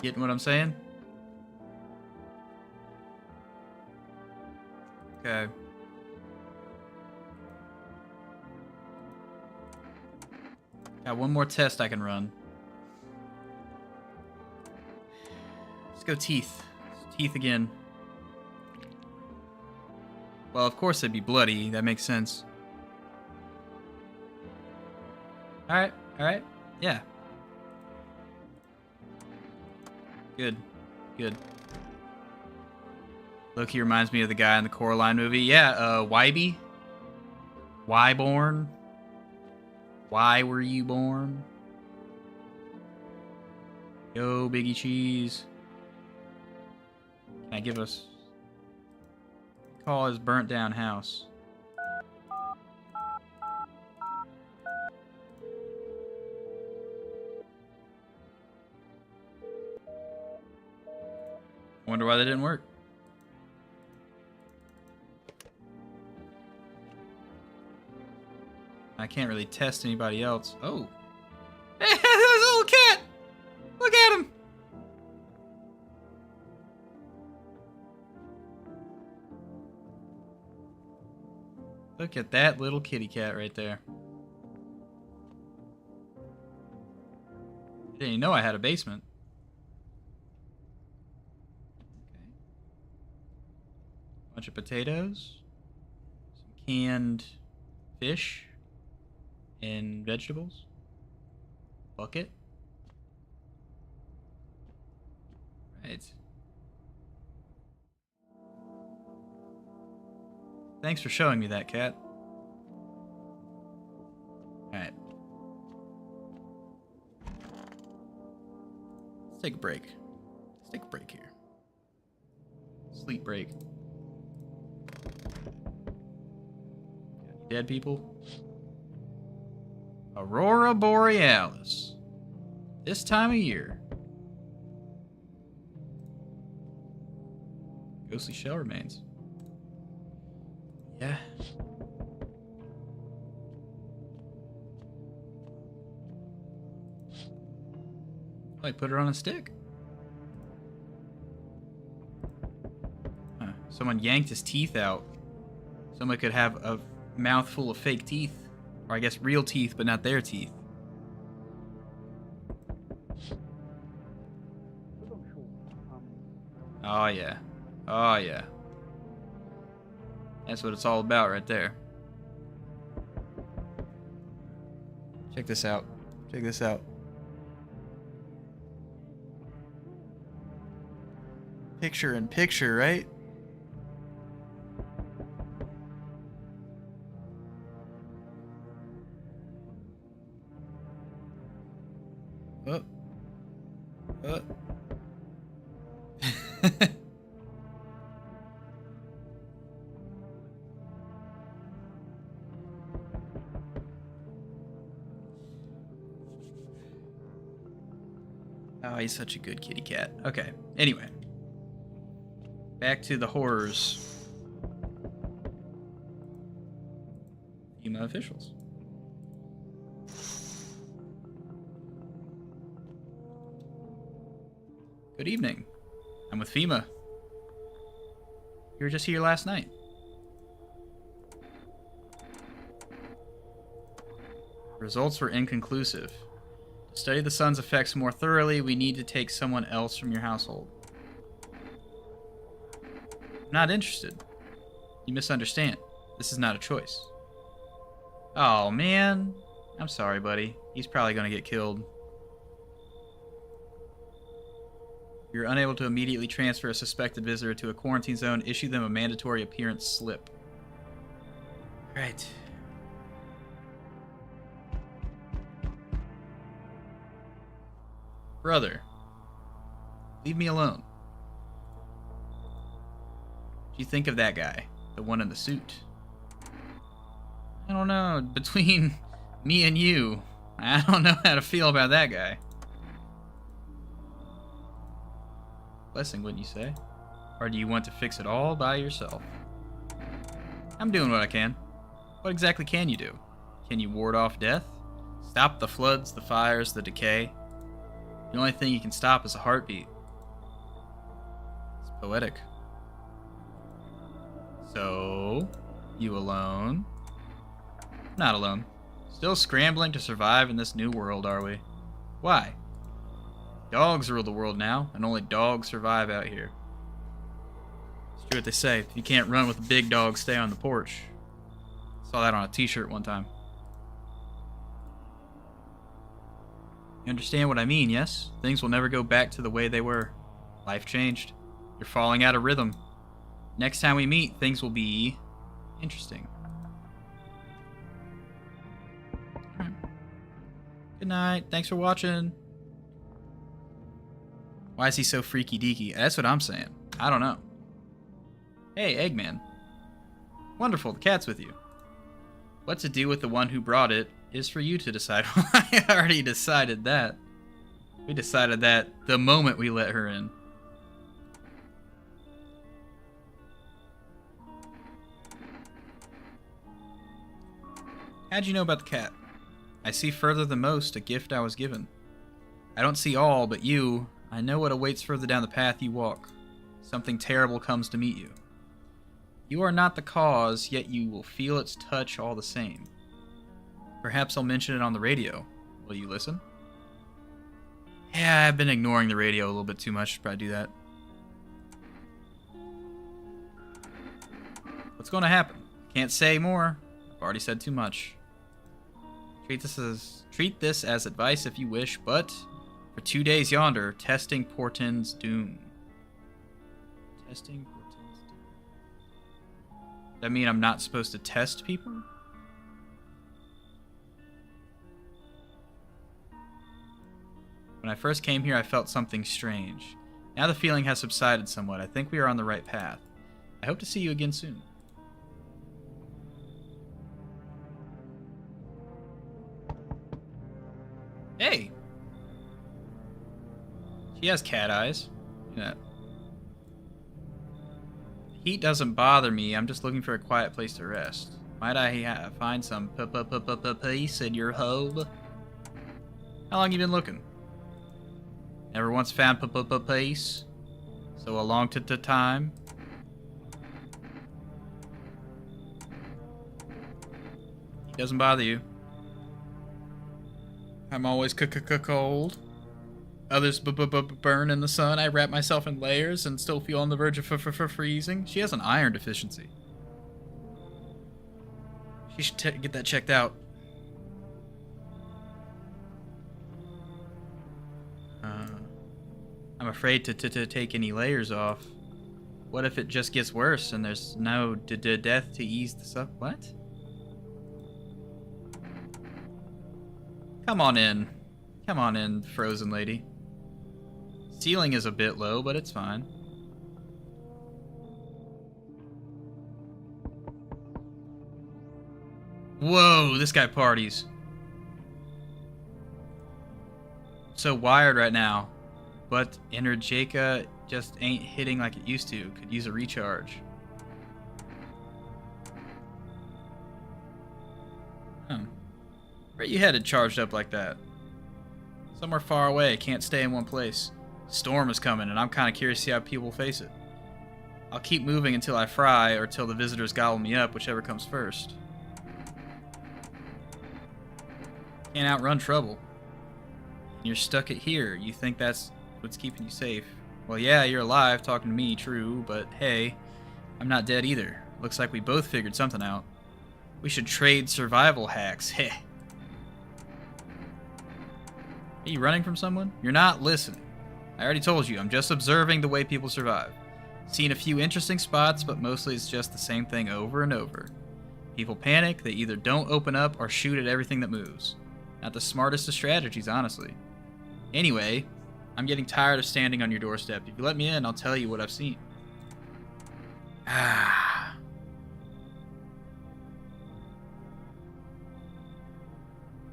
Getting what I'm saying? Okay. Got one more test I can run. Let's go teeth. Teeth again. Well, of course it'd be bloody. That makes sense. Alright, alright. Yeah. Good. Good. Look, he reminds me of the guy in the Coraline movie. Yeah, Wybie? Wyborn? Why were you born? Yo, Biggie Cheese. Can I give us... Call his burnt down house. Wonder why that didn't work. I can't really test anybody else. Oh. Hey, there's a little cat! Look at him! Look at that little kitty cat right there. Didn't even know I had a basement. Okay. Bunch of potatoes. Some canned fish. And vegetables. Bucket. Right. Thanks for showing me that, cat. Alright. Let's take a break. Let's take a break here. Sleep break. Dead people? Aurora Borealis. This time of year. Ghostly shell remains. Yeah. Oh, I put her on a stick. Huh. Someone yanked his teeth out. Someone could have a mouthful of fake teeth. Or I guess real teeth, but not their teeth. Oh, yeah. Oh, yeah. That's what it's all about right there. Check this out. Check this out. Picture in picture, right? Oh. Oh. Oh, he's such a good kitty cat. Okay. Anyway. Back to the horrors. FEMA officials. Good evening. I'm with FEMA. You were just here last night. Results were inconclusive. To study the sun's effects more thoroughly, we need to take someone else from your household. I'm not interested. You misunderstand. This is not a choice. Oh, man. I'm sorry, buddy. He's probably going to get killed. If you're unable to immediately transfer a suspected visitor to a quarantine zone, issue them a mandatory appearance slip. Right. Brother, leave me alone. What do you think of that guy? The one in the suit? I don't know. Between me and you, I don't know how to feel about that guy. Blessing, wouldn't you say? Or do you want to fix it all by yourself? I'm doing what I can. What exactly can you do? Can you ward off death? Stop the floods, the fires, the decay? The only thing you can stop is a heartbeat. It's poetic. So, you alone? Not alone. Still scrambling to survive in this new world, are we? Why? Dogs rule the world now, and only dogs survive out here. It's true what they say. If you can't run with a big dog, stay on the porch. Saw that on a t-shirt one time. You understand what I mean, yes? Things will never go back to the way they were. Life changed. You're falling out of rhythm. Next time we meet, things will be interesting. Alright. Good night. Thanks for watching. Why is he so freaky deaky? That's what I'm saying. I don't know. Hey, Eggman. Wonderful, the cat's with you. What to do with the one who brought it is for you to decide. I already decided that. We decided that the moment we let her in. How'd you know about the cat? I see further than most, a gift I was given. I don't see all, but you, I know what awaits further down the path you walk. Something terrible comes to meet you. You are not the cause, yet you will feel its touch all the same. Perhaps I'll mention it on the radio. Will you listen? Yeah, I've been ignoring the radio a little bit too much. Should probably do that. What's going to happen? Can't say more. I've already said too much. Treat this as advice if you wish, but for 2 days yonder, testing portends doom. Testing portends doom. Does that mean I'm not supposed to test people? When I first came here, I felt something strange. Now the feeling has subsided somewhat. I think we are on the right path. I hope to see you again soon. Hey! She has cat eyes. Look at that. Heat doesn't bother me. I'm just looking for a quiet place to rest. Might I find some peace in your home? How long you been looking? Never once found peace. So a long time. He doesn't bother you. I'm always cold. Others burn in the sun. I wrap myself in layers and still feel on the verge of freezing. She has an iron deficiency. She should get that checked out. I'm afraid to take any layers off. What if it just gets worse and there's no death to ease the stuff? What? Come on in. Come on in, frozen lady. Ceiling is a bit low, but it's fine. Whoa, this guy parties. So wired right now, but Energica just ain't hitting like it used to. Could use a recharge. Where you headed charged up like that? Somewhere far away, can't stay in one place. Storm is coming, and I'm kind of curious to see how people face it. I'll keep moving until I fry, or till the visitors gobble me up, whichever comes first. Can't outrun trouble. You're stuck at here. You think that's what's keeping you safe. Well, yeah, you're alive, talking to me, true, but hey, I'm not dead either. Looks like we both figured something out. We should trade survival hacks. Heh. Are you running from someone? You're not listening. I already told you, I'm just observing the way people survive. Seen a few interesting spots, but mostly it's just the same thing over and over. People panic, they either don't open up or shoot at everything that moves. Not the smartest of strategies, honestly. Anyway, I'm getting tired of standing on your doorstep. If you let me in, I'll tell you what I've seen. Ah.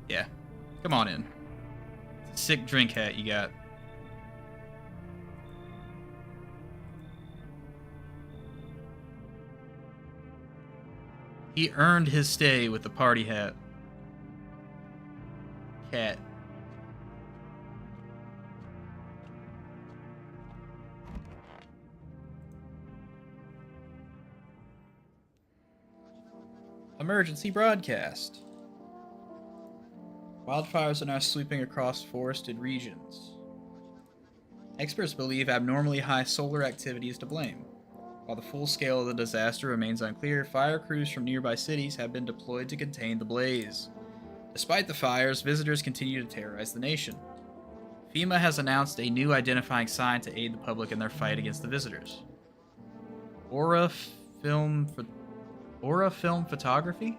Yeah. Come on in. It's a sick drink hat you got. He earned his stay with the party hat. Cat. Emergency broadcast. Wildfires are now sweeping across forested regions. Experts believe abnormally high solar activity is to blame. While the full scale of the disaster remains unclear, fire crews from nearby cities have been deployed to contain the blaze. Despite the fires, visitors continue to terrorize the nation. FEMA has announced a new identifying sign to aid the public in their fight against the visitors. Aura film photography?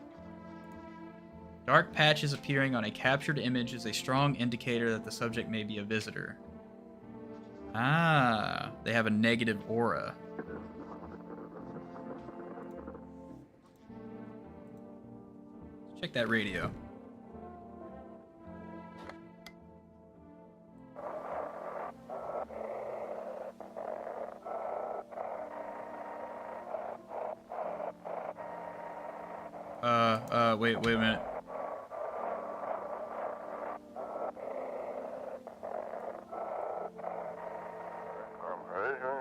Dark patches appearing on a captured image is a strong indicator that the subject may be a visitor. Ah, they have a negative aura. Check that radio. Wait a minute.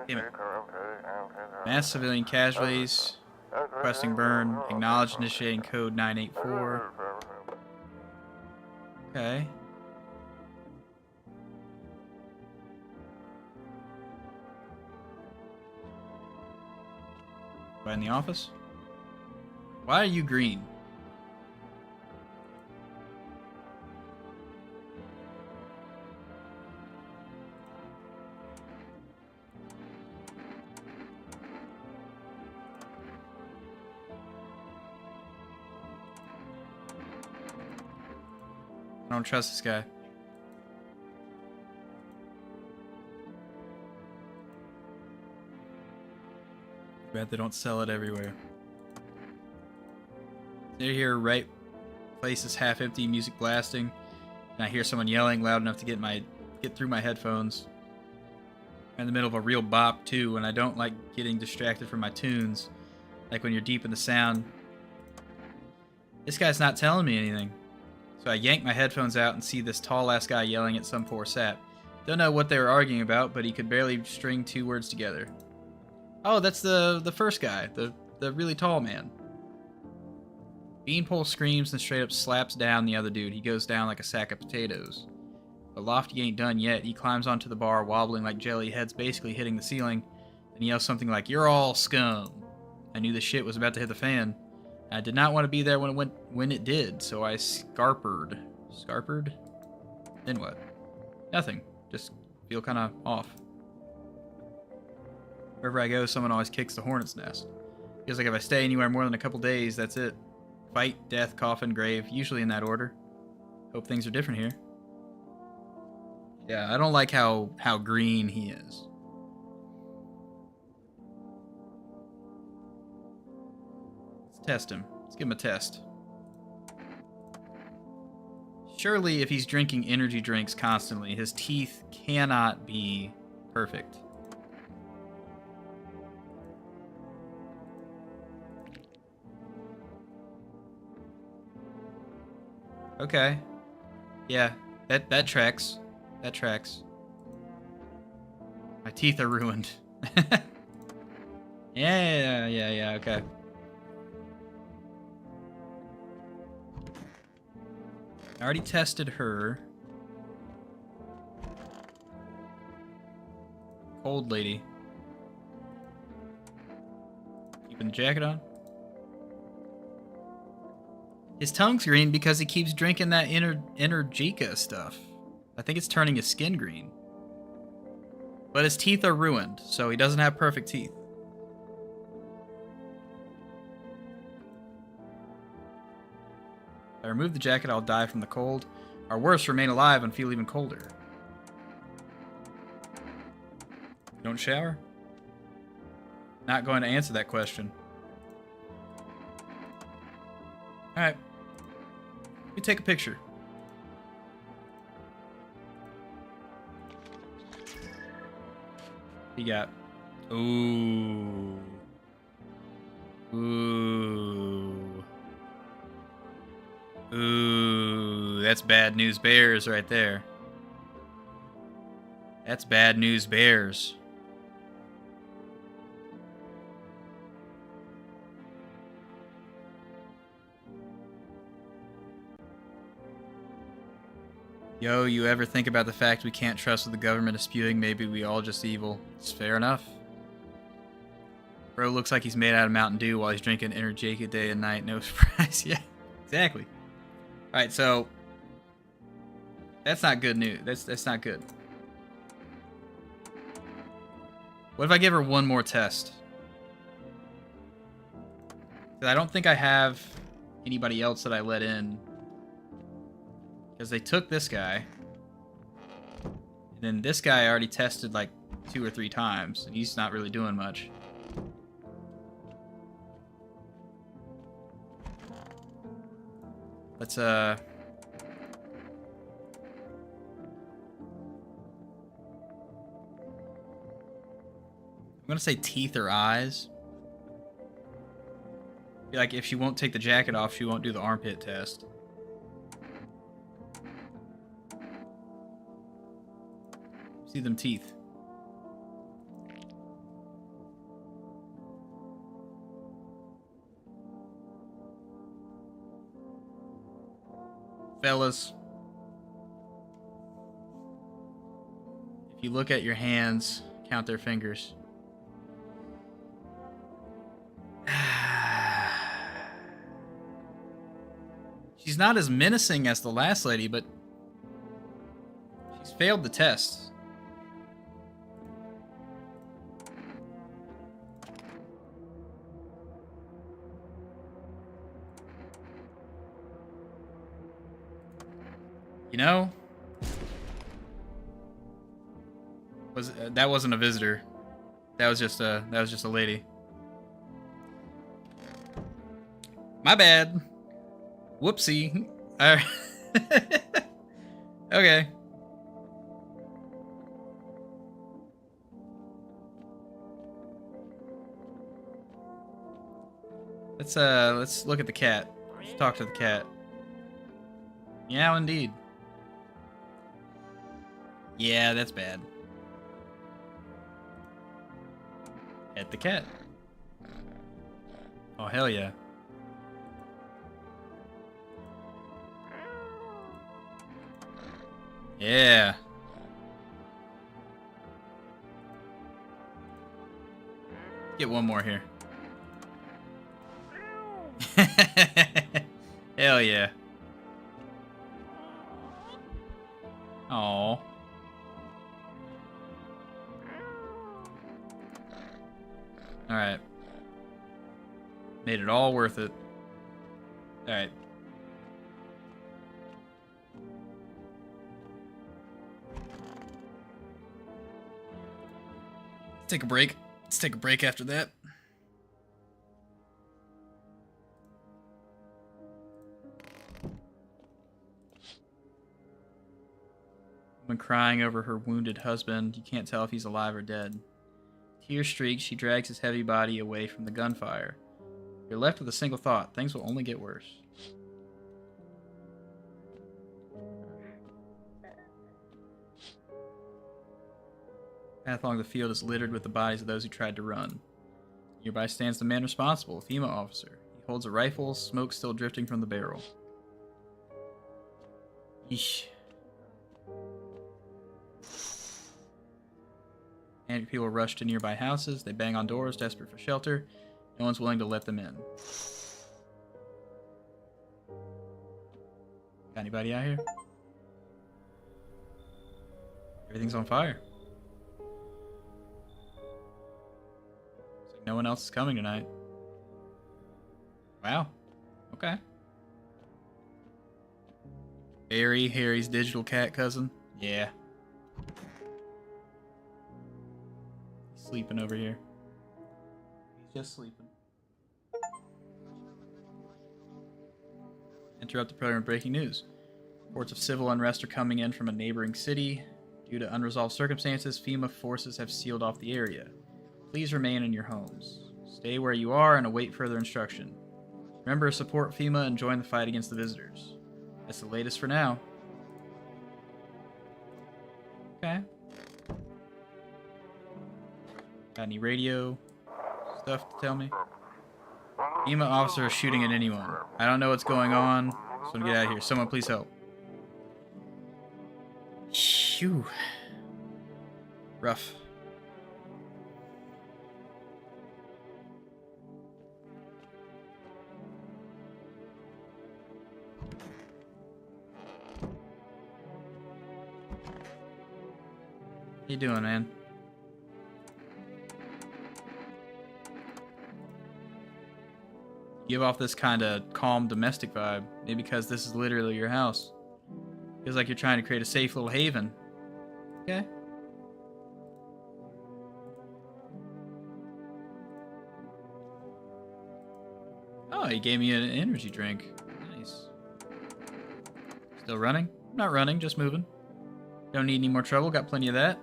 Damn it. Mass civilian casualties. Requesting burn. Acknowledged initiating code 984. Okay. Am I in the office? Why are you green? I don't trust this guy. Bad they don't sell it everywhere. They're here, right? Place is half empty, music blasting, and I hear someone yelling loud enough to get through my headphones. I'm in the middle of a real bop too, and I don't like getting distracted from my tunes, like when you're deep in the sound. This guy's not telling me anything. So I yank my headphones out and see this tall-ass guy yelling at some poor sap. Don't know what they were arguing about, but he could barely string 2 words together. Oh, that's the first guy, the really tall man. Beanpole screams and straight up slaps down the other dude. He goes down like a sack of potatoes. But Lofty ain't done yet. He climbs onto the bar, wobbling like jelly, head's basically hitting the ceiling, and he yells something like, "You're all scum." I knew the shit was about to hit the fan. I did not want to be there when it did, so I scarpered. Scarpered? Then what? Nothing. Just feel kind of off. Wherever I go, someone always kicks the hornet's nest. Feels like if I stay anywhere more than a couple days, that's it. Fight, death, coffin, grave, usually in that order. Hope things are different here. Yeah, I don't like how green he is. Let's test him. Let's give him a test. Surely if he's drinking energy drinks constantly, his teeth cannot be perfect. Okay. Yeah, that tracks. That tracks. My teeth are ruined. Yeah, okay. I already tested her. Cold lady. Keeping the jacket on. His tongue's green because he keeps drinking that Energica stuff. I think it's turning his skin green. But his teeth are ruined, so he doesn't have perfect teeth. If I remove the jacket, I'll die from the cold. Or worse, remain alive and feel even colder. Don't shower? Not going to answer that question. Alright. Let me take a picture. You got... Ooh. Ooh. Ooh. That's bad news bears right there. That's bad news bears. Yo, you ever think about the fact we can't trust what the government is spewing? Maybe we all just evil. It's fair enough. Bro looks like he's made out of Mountain Dew while he's drinking Energy day and night. No surprise. Yeah, exactly. Alright, so... That's not good news. That's not good. What if I give her one more test? 'Cause I don't think I have anybody else that I let in. Because they took this guy. And then this guy I already tested like 2 or 3 times. And he's not really doing much. Let's, I'm gonna say teeth or eyes. Like, if she won't take the jacket off, she won't do the armpit test. See them teeth. Fellas, if you look at your hands, count their fingers. She's not as menacing as the last lady, but she's failed the test. You know, that wasn't a visitor. That was just a lady. My bad. Whoopsie. All right. Okay. Let's look at the cat. Let's talk to the cat. Yeah, indeed. Yeah, that's bad. Pet the cat. Oh, hell yeah. Yeah. Get one more here. Hell yeah. Aww. Alright. Made it all worth it. Alright. Take a break. Let's take a break after that. Woman crying over her wounded husband. You can't tell if he's alive or dead. Tears streak, she drags his heavy body away from the gunfire. You're left with a single thought. Things will only get worse. Path along the field is littered with the bodies of those who tried to run. Nearby stands the man responsible, a FEMA officer. He holds a rifle, smoke still drifting from the barrel. Yeesh. And people rush to nearby houses. They bang on doors, desperate for shelter. No one's willing to let them in. Got anybody out here? Everything's on fire. Looks like no one else is coming tonight. Wow. Okay. Harry's digital cat cousin. Yeah. He's sleeping over here. He's just sleeping. Interrupt the program with breaking news. Reports of civil unrest are coming in from a neighboring city. Due to unresolved circumstances, FEMA forces have sealed off the area. Please remain in your homes. Stay where you are and await further instruction. Remember to support FEMA and join the fight against the visitors. That's the latest for now. Okay. Got any radio stuff to tell me? FEMA officer is shooting at anyone. I don't know what's going on, so I'm gonna get out of here. Someone please help. Phew. Rough. How you doing, man? Give off this kind of calm domestic vibe. Maybe because this is literally your house. Feels like you're trying to create a safe little haven. Okay. Oh, he gave me an energy drink. Nice. Still running? Not running, just moving. Don't need any more trouble, got plenty of that.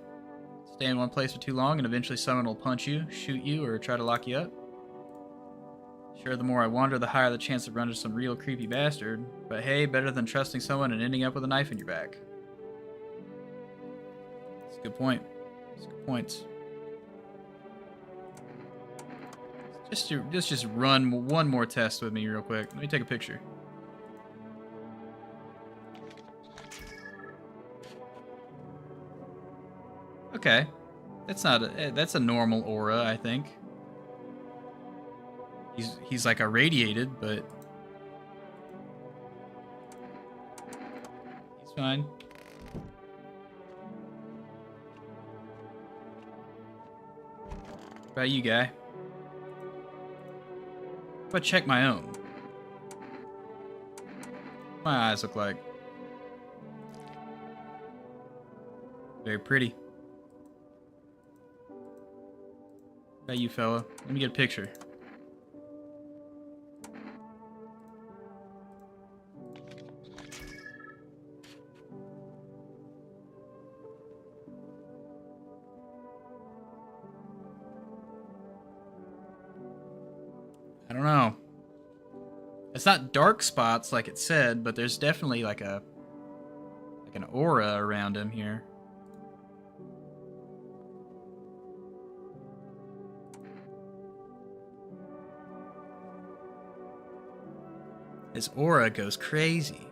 Stay in one place for too long and eventually someone will punch you, shoot you, or try to lock you up. Sure, the more I wander, the higher the chance to run into some real creepy bastard. But hey, better than trusting someone and ending up with a knife in your back. That's a good point. That's good points. Just run one more test with me real quick. Let me take a picture. Okay. That's a normal aura, I think. He's like irradiated, but he's fine. What about you, guy? If I check my own, what my eyes look like. Very pretty. What about you, fella? Let me get a picture. I don't know. It's not dark spots like it said, but there's definitely like an aura around him here. His aura goes crazy.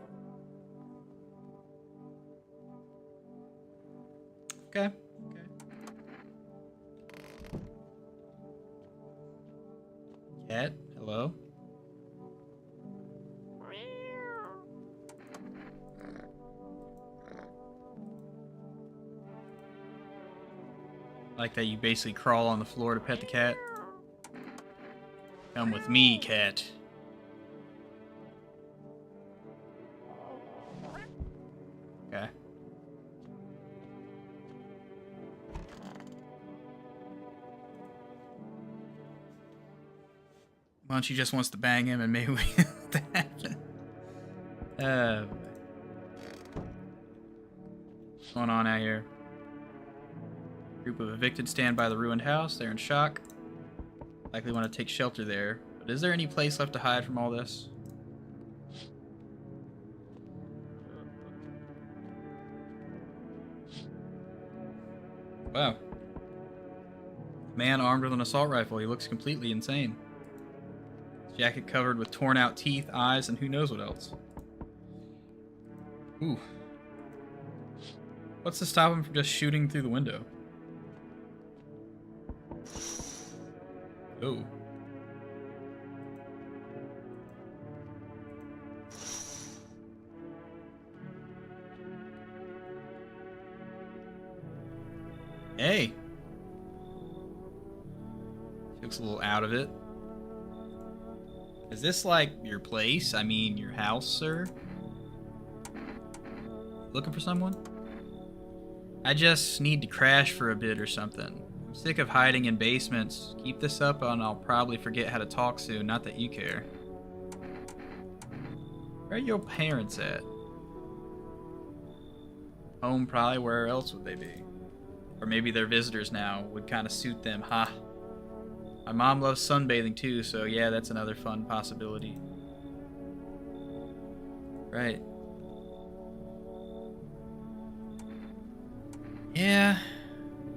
Okay. Cat, hello? Like that you basically crawl on the floor to pet the cat. Come with me, cat. Okay. Munchie just wants to bang him and maybe we that happen. What's going on out here? Group of evicted stand by the ruined house. They're in shock. Likely want to take shelter there. But is there any place left to hide from all this? Wow. Man armed with an assault rifle. He looks completely insane. His jacket covered with torn out teeth, eyes, and who knows what else. Ooh. What's to stop him from just shooting through the window? Oh. Hey. She looks a little out of it. Is this like your place? I mean, your house, sir? Looking for someone? I just need to crash for a bit or something. I'm sick of hiding in basements. Keep this up and I'll probably forget how to talk soon, not that you care. Where are your parents at? Home probably, where else would they be? Or maybe they're visitors now, would kind of suit them, ha. My mom loves sunbathing too, so yeah, that's another fun possibility. Right.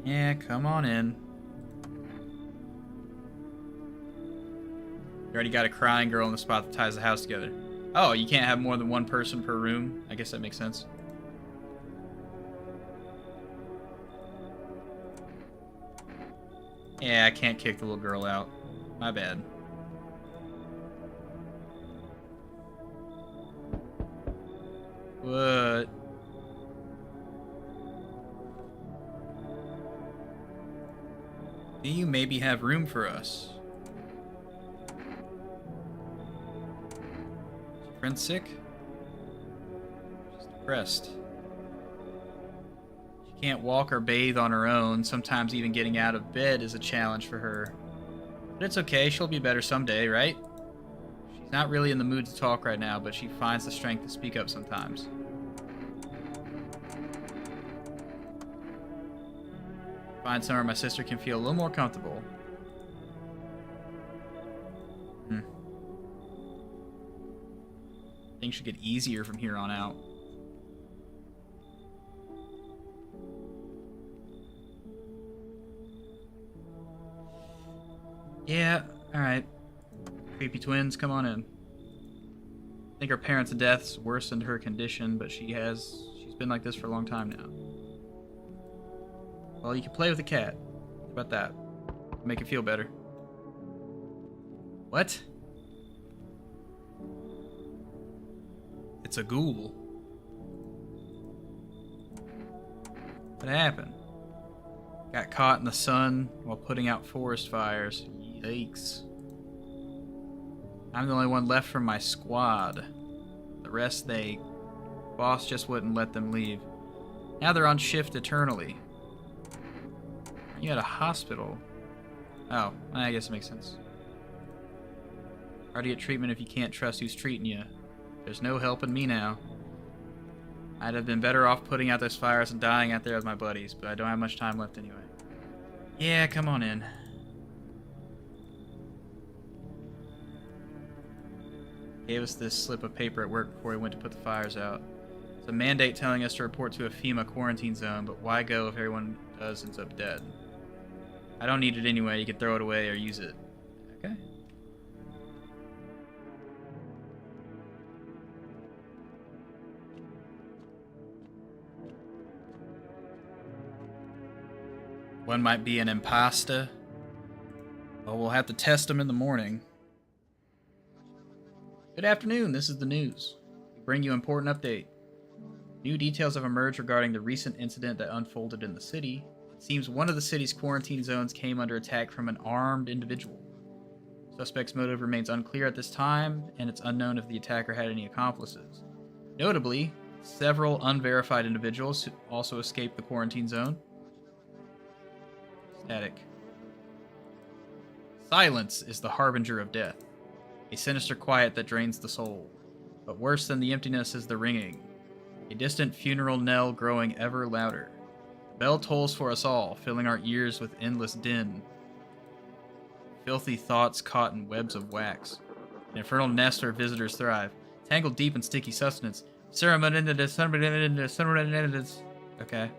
Yeah, come on in. You already got a crying girl in the spot that ties the house together. Oh, you can't have more than one person per room? I guess that makes sense. Yeah, I can't kick the little girl out. My bad. What? Do you maybe have room for us? Is your friend sick? She's depressed. She can't walk or bathe on her own. Sometimes even getting out of bed is a challenge for her. But it's okay, she'll be better someday, right? She's not really in the mood to talk right now, but she finds the strength to speak up sometimes. Find somewhere my sister can feel a little more comfortable. Things should get easier from here on out. Yeah, alright. Creepy twins, come on in. I think her parents' deaths worsened her condition, but she's been like this for a long time now. Well, you can play with the cat. How about that? Make it feel better. What? It's a ghoul. What happened? Got caught in the sun while putting out forest fires. Yikes. I'm the only one left from my squad. The rest, boss just wouldn't let them leave. Now they're on shift eternally. You at a hospital. Oh, I guess it makes sense. Hard to get treatment if you can't trust who's treating you. There's no helping me now. I'd have been better off putting out those fires and dying out there with my buddies, but I don't have much time left anyway. Yeah, come on in. Gave us this slip of paper at work before we went to put the fires out. It's a mandate telling us to report to a FEMA quarantine zone, but why go if everyone does ends up dead? I don't need it anyway. You can throw it away or use it. Okay. One might be an imposter. Well, we'll have to test them in the morning. Good afternoon. This is the news. We bring you an important update. New details have emerged regarding the recent incident that unfolded in the city. It seems one of the city's quarantine zones came under attack from an armed individual. Suspect's motive remains unclear at this time, and it's unknown if the attacker had any accomplices. Notably, several unverified individuals also escaped the quarantine zone. Static. Silence is the harbinger of death, a sinister quiet that drains the soul. But worse than the emptiness is the ringing, a distant funeral knell growing ever louder. The bell tolls for us all, filling our ears with endless din. Filthy thoughts caught in webs of wax. An infernal nest where visitors thrive, tangled deep in sticky sustenance. Okay.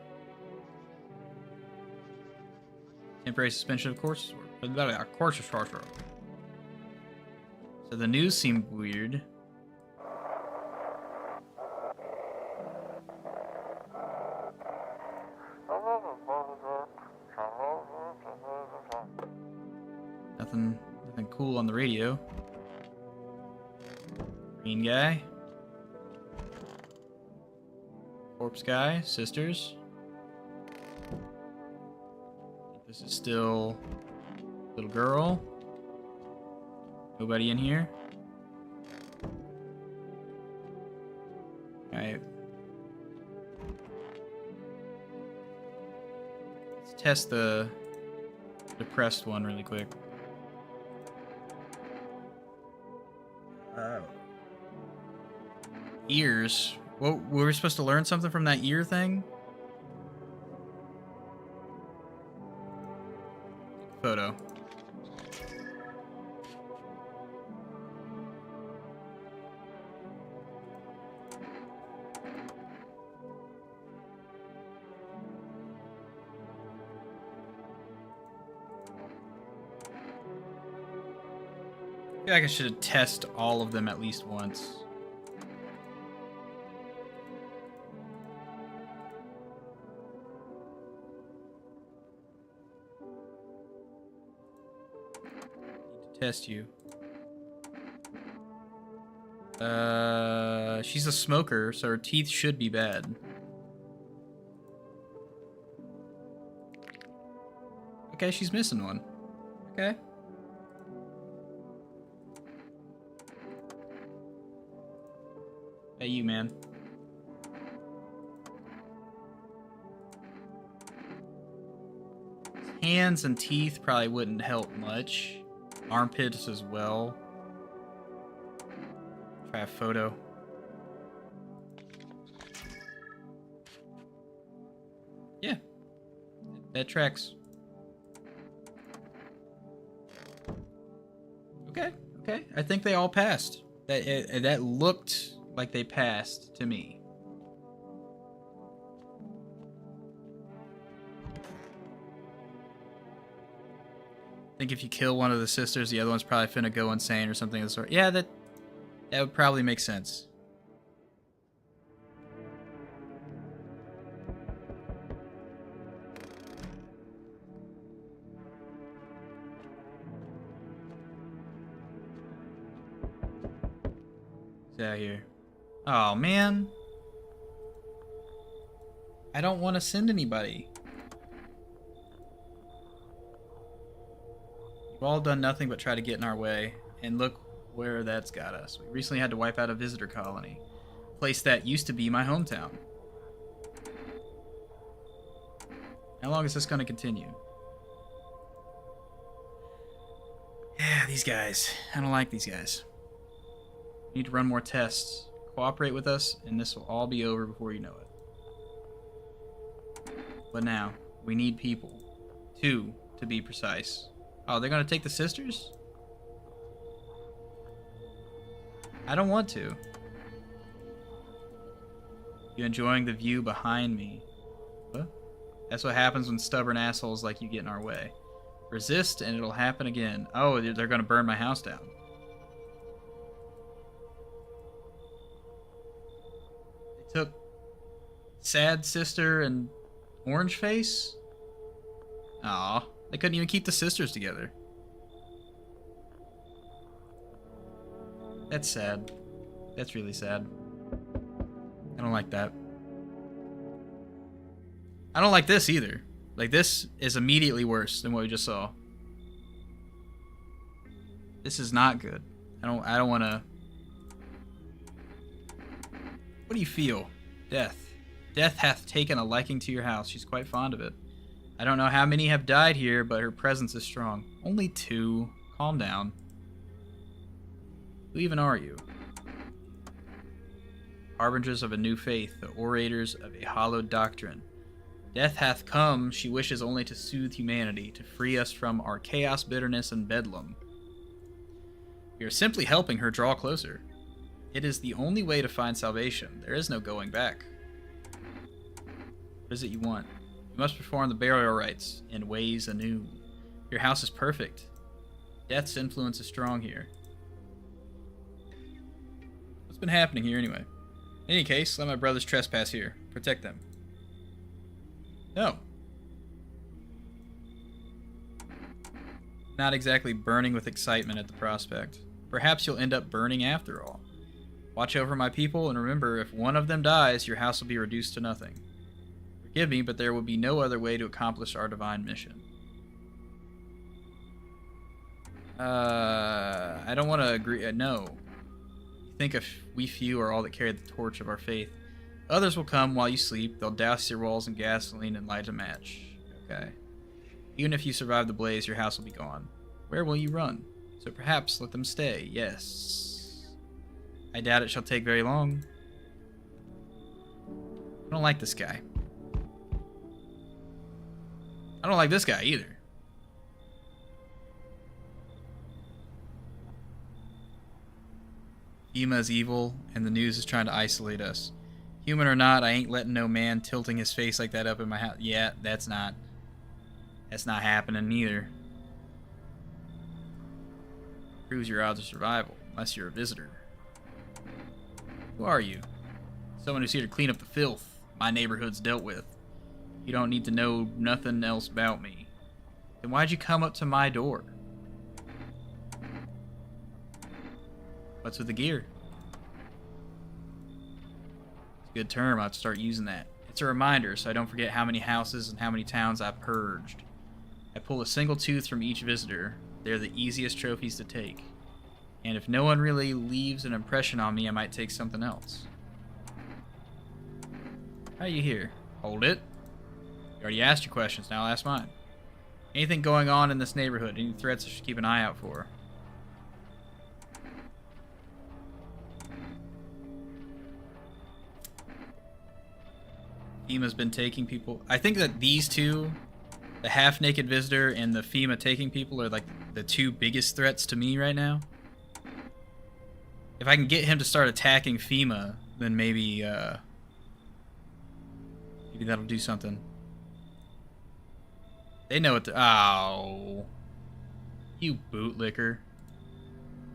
Temporary suspension of course. So the news seemed weird. Nothing cool on the radio. Green guy. Corpse guy. Sisters. This is still little girl. Nobody in here. Alright. test the depressed one really quick. Ears. What, were we supposed to learn something from that ear thing? Photo. I feel like I should test all of them at least once. Need to test you. She's a smoker, so her teeth should be bad. Okay, she's missing one. Okay. Hey, you, man. Hands and teeth probably wouldn't help much. Armpits as well. Try a photo. Yeah. That tracks. Okay, okay. I think they all passed. That looked like they passed to me. I think if you kill one of the sisters, the other one's probably finna go insane or something of the sort. Yeah, that would probably make sense. Who's out here? Oh, man. I don't want to send anybody. We've all done nothing but try to get in our way, and look where that's got us. We recently had to wipe out a visitor colony, a place that used to be my hometown. How long is this going to continue? Yeah, these guys. I don't like these guys. We need to run more tests. Cooperate with us, and this will all be over before you know it. But now, we need people. 2, to be precise. Oh, they're gonna take the sisters? I don't want to. You enjoying the view behind me? What? That's what happens when stubborn assholes like you get in our way. Resist, and it'll happen again. Oh, they're gonna burn my house down. Took sad sister and orange face? Aw, they couldn't even keep the sisters together. That's sad. That's really sad. I don't like that. I don't like this either. Like, this is immediately worse than what we just saw. This is not good. I don't want to... What do you feel? Death. Death hath taken a liking to your house. She's quite fond of it. I don't know how many have died here, but her presence is strong. Only 2. Calm down. Who even are you? Harbingers of a new faith, the orators of a hallowed doctrine. Death hath come, she wishes only to soothe humanity, to free us from our chaos, bitterness, and bedlam. We are simply helping her draw closer. It is the only way to find salvation. There is no going back. What is it you want? You must perform the burial rites in ways anew. Your house is perfect. Death's influence is strong here. What's been happening here anyway? In any case, let my brothers trespass here. Protect them. No. Not exactly burning with excitement at the prospect. Perhaps you'll end up burning after all. Watch over my people, and remember, if one of them dies, your house will be reduced to nothing. Forgive me, but there would be no other way to accomplish our divine mission. I don't want to agree. No. You think if we few are all that carry the torch of our faith, others will come while you sleep. They'll douse your walls in gasoline and light a match. Okay. Even if you survive the blaze, your house will be gone. Where will you run? So perhaps let them stay, yes. I doubt it shall take very long. I don't like this guy. I don't like this guy either. FEMA is evil, and the news is trying to isolate us. Human or not, I ain't letting no man tilting his face like that up in my house. Yeah, that's not happening either. Improves your odds of survival, unless you're a visitor. Who are you? Someone who's here to clean up the filth my neighborhood's dealt with. You don't need to know nothing else about me. Then why'd you come up to my door? What's with the gear? It's a good term. I'll have to start using that. It's a reminder so I don't forget how many houses and how many towns I've purged. I pull a single tooth from each visitor. They're the easiest trophies to take. And if no one really leaves an impression on me, I might take something else. How are you here? Hold it. You already asked your questions, now I'll ask mine. Anything going on in this neighborhood? Any threats I should keep an eye out for? FEMA's been taking people. I think that these two, the half-naked visitor and the FEMA taking people, are like the two biggest threats to me right now. If I can get him to start attacking FEMA, then maybe maybe that'll do something. They know what to... Oh. You bootlicker.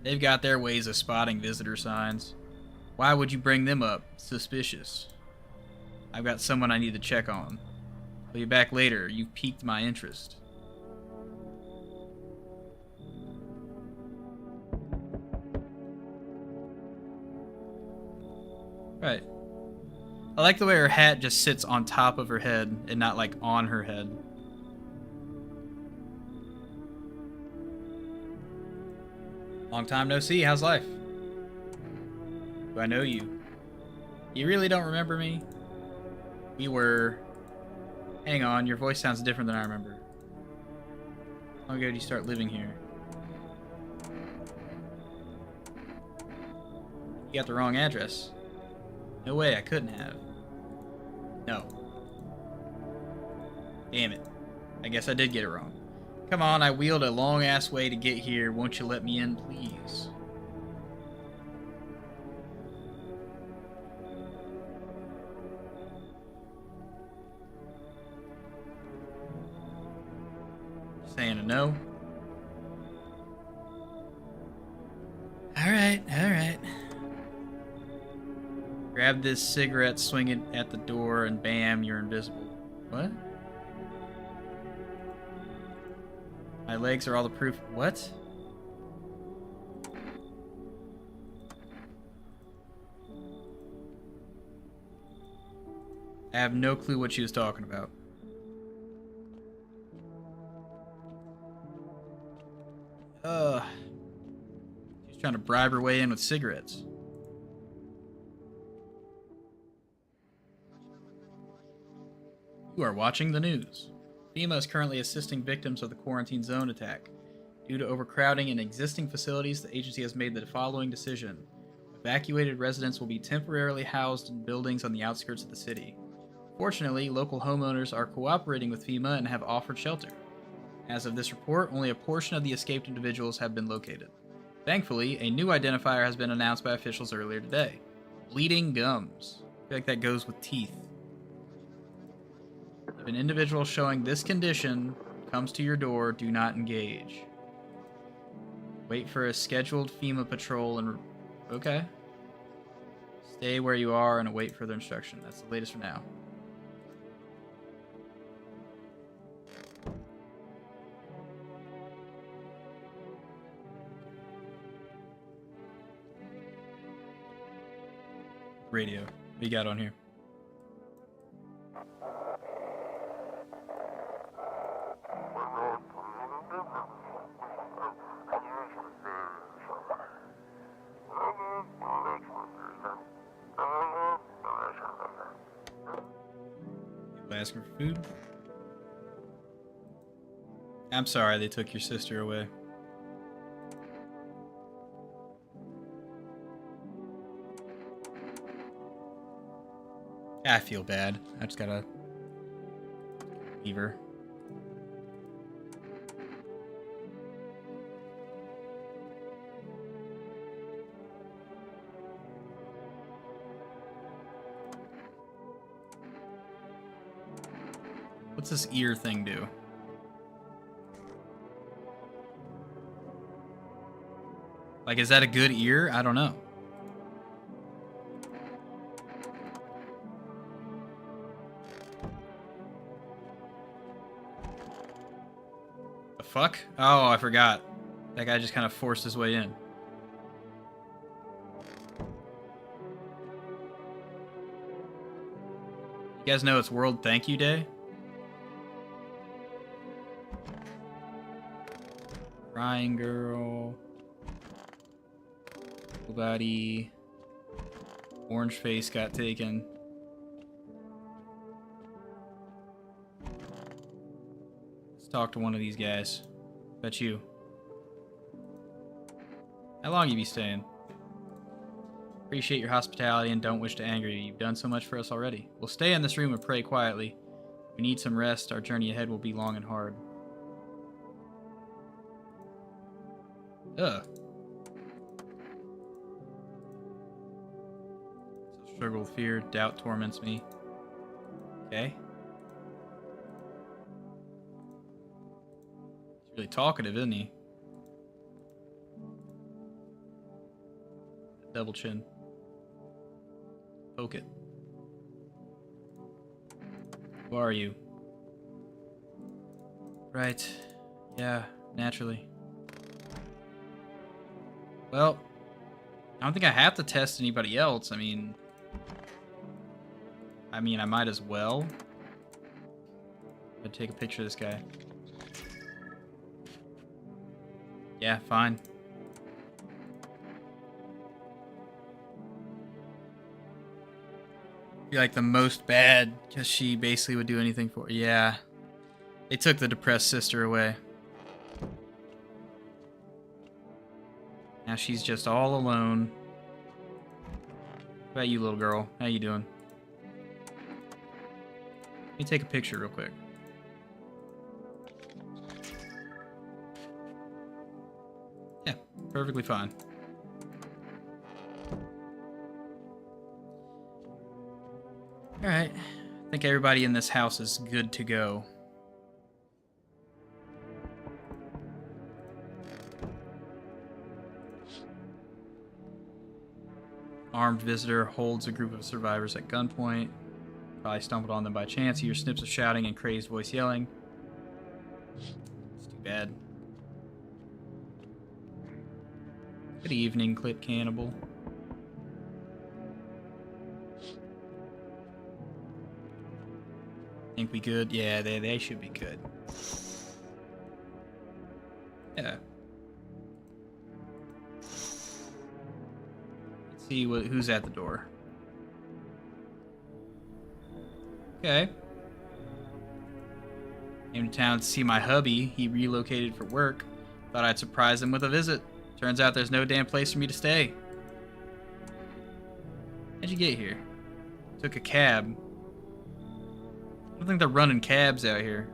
They've got their ways of spotting visitor signs. Why would you bring them up? Suspicious. I've got someone I need to check on. I'll be back later. You've piqued my interest. Right. I like the way her hat just sits on top of her head and not like on her head. Long time no see. How's life? Do I know you? You really don't remember me? We were... Hang on, your voice sounds different than I remember. How long ago did you start living here? You got the wrong address. No way, I couldn't have. No. Damn it. I guess I did get it wrong. Come on, I wheeled a long-ass way to get here. Won't you let me in, please? Saying a no. Alright, alright. Grab this cigarette, swing it at the door, and bam, you're invisible. What? My legs are all the proof. What? I have no clue what she was talking about. She's trying to bribe her way in with cigarettes. You are watching the news. FEMA is currently assisting victims of the quarantine zone attack. Due to overcrowding in existing facilities, the agency has made the following decision. Evacuated residents will be temporarily housed in buildings on the outskirts of the city. Fortunately, local homeowners are cooperating with FEMA and have offered shelter. As of this report, only a portion of the escaped individuals have been located. Thankfully, a new identifier has been announced by officials earlier today. Bleeding gums. I feel like that goes with teeth. If an individual showing this condition comes to your door, do not engage. Wait for a scheduled FEMA patrol and... Okay. Stay where you are and await further instruction. That's the latest for now. Radio. What you got on here? Asking for food. I'm sorry they took your sister away. I feel bad. I just gotta leave her. What's this ear thing do? Like, is that a good ear? I don't know. The fuck? Oh, I forgot. That guy just kind of forced his way in. You guys know it's World Thank You Day? Crying girl. Nobody. Orange face got taken. Let's talk to one of these guys. Bet you. How long you be staying? Appreciate your hospitality and don't wish to anger you. You've done so much for us already. We'll stay in this room and pray quietly. We need some rest. Our journey ahead will be long and hard. Ugh. So struggle with fear, doubt torments me. Okay. He's really talkative, isn't he? Double chin. Poke it. Who are you? Right. Yeah, naturally. Well, I don't think I have to test anybody else. I mean, I might as well. I'd take a picture of this guy. Yeah, fine. Be like the most bad, because she basically would do anything for. Yeah. They took the depressed sister away. Now she's just all alone. What about you, little girl? How you doing? Let me take a picture real quick. Yeah, perfectly fine. Alright. I think everybody in this house is good to go. Armed visitor holds a group of survivors at gunpoint. Probably stumbled on them by chance. He hears snips of shouting and crazed voice yelling. It's too bad. Good evening, Clip Cannibal. Think we good? Yeah, they should be good. Yeah. Let's see who's at the door. Okay. Came to town to see my hubby. He relocated for work. Thought I'd surprise him with a visit. Turns out there's no damn place for me to stay. How'd you get here? Took a cab. I don't think they're running cabs out here.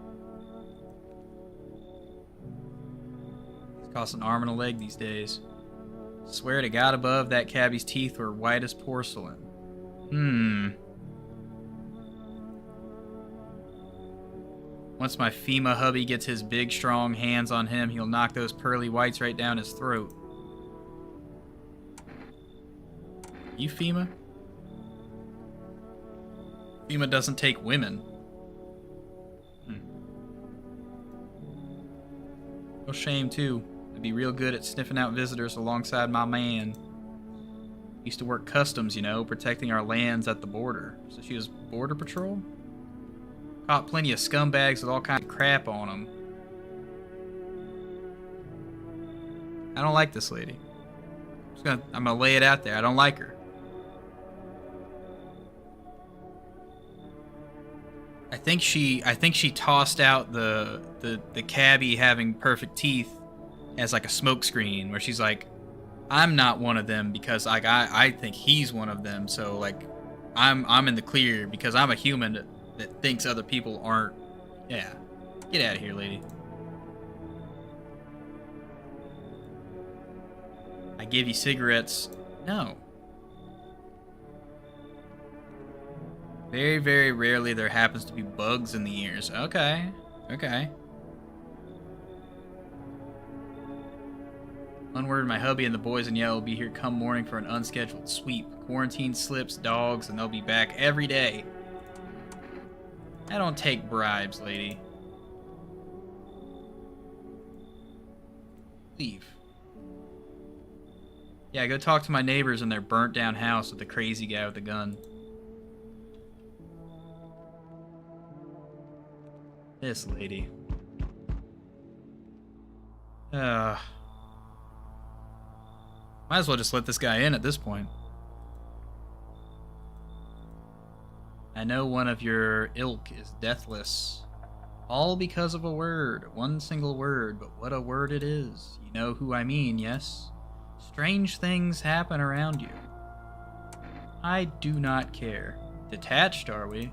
It costs an arm and a leg these days. Swear to God above, that cabbie's teeth were white as porcelain. Once my FEMA hubby gets his big, strong hands on him, he'll knock those pearly whites right down his throat. You FEMA? FEMA doesn't take women. No shame, too. I'd be real good at sniffing out visitors alongside my man. Used to work customs, you know, protecting our lands at the border. So she was border patrol? Caught plenty of scumbags with all kinds of crap on them. I don't like this lady. I'm gonna lay it out there. I don't like her. I think she tossed out the cabbie having perfect teeth as like a smokescreen, where she's like, I'm not one of them because like I think he's one of them, so like I'm in the clear because I'm a human that thinks other people aren't. Yeah. Get out of here, lady. I give you cigarettes. No. Very, very rarely there happens to be bugs in the ears. Okay. Okay. One word, my hubby and the boys in yellow will be here come morning for an unscheduled sweep. Quarantine slips, dogs, and they'll be back every day. I don't take bribes, lady. Leave. Yeah, go talk to my neighbors in their burnt down house with the crazy guy with the gun. This lady. Might as well just let this guy in at this point. I know one of your ilk is deathless. All because of a word. One single word, but what a word it is. You know who I mean, yes? Strange things happen around you. I do not care. Detached, are we?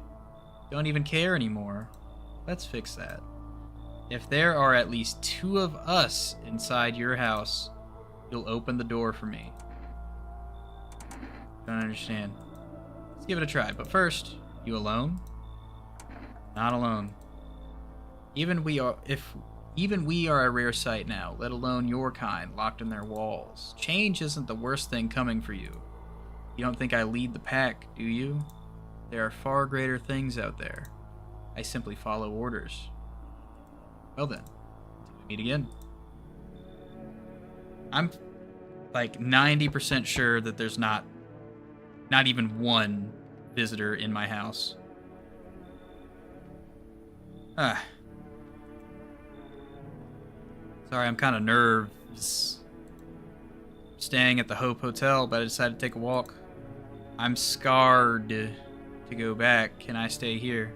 Don't even care anymore. Let's fix that. If there are at least 2 of us inside your house, you'll open the door for me. Don't understand. Let's give it a try. But first, you alone? Not alone. Even we are a rare sight now, let alone your kind, locked in their walls. Change isn't the worst thing coming for you. You don't think I lead the pack, do you? There are far greater things out there. I simply follow orders. Well then, until we meet again. I'm like 90% sure that there's not even one visitor in my house. Sorry, I'm kind of nervous. Staying at the Hope Hotel, but I decided to take a walk. I'm scarred to go back. Can I stay here?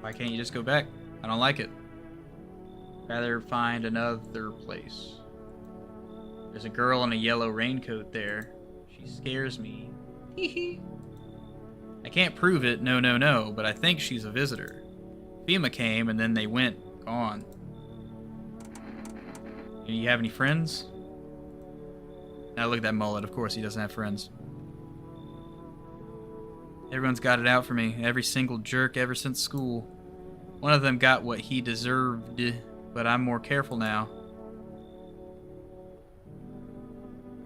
Why can't you just go back? I don't like it. Rather find another place. There's a girl in a yellow raincoat there. She scares me. Hee. I can't prove it, no, but I think she's a visitor. FEMA came and then they went, gone. Do you have any friends? Now look at that mullet, of course he doesn't have friends. Everyone's got it out for me, every single jerk ever since school. One of them got what he deserved, but I'm more careful now.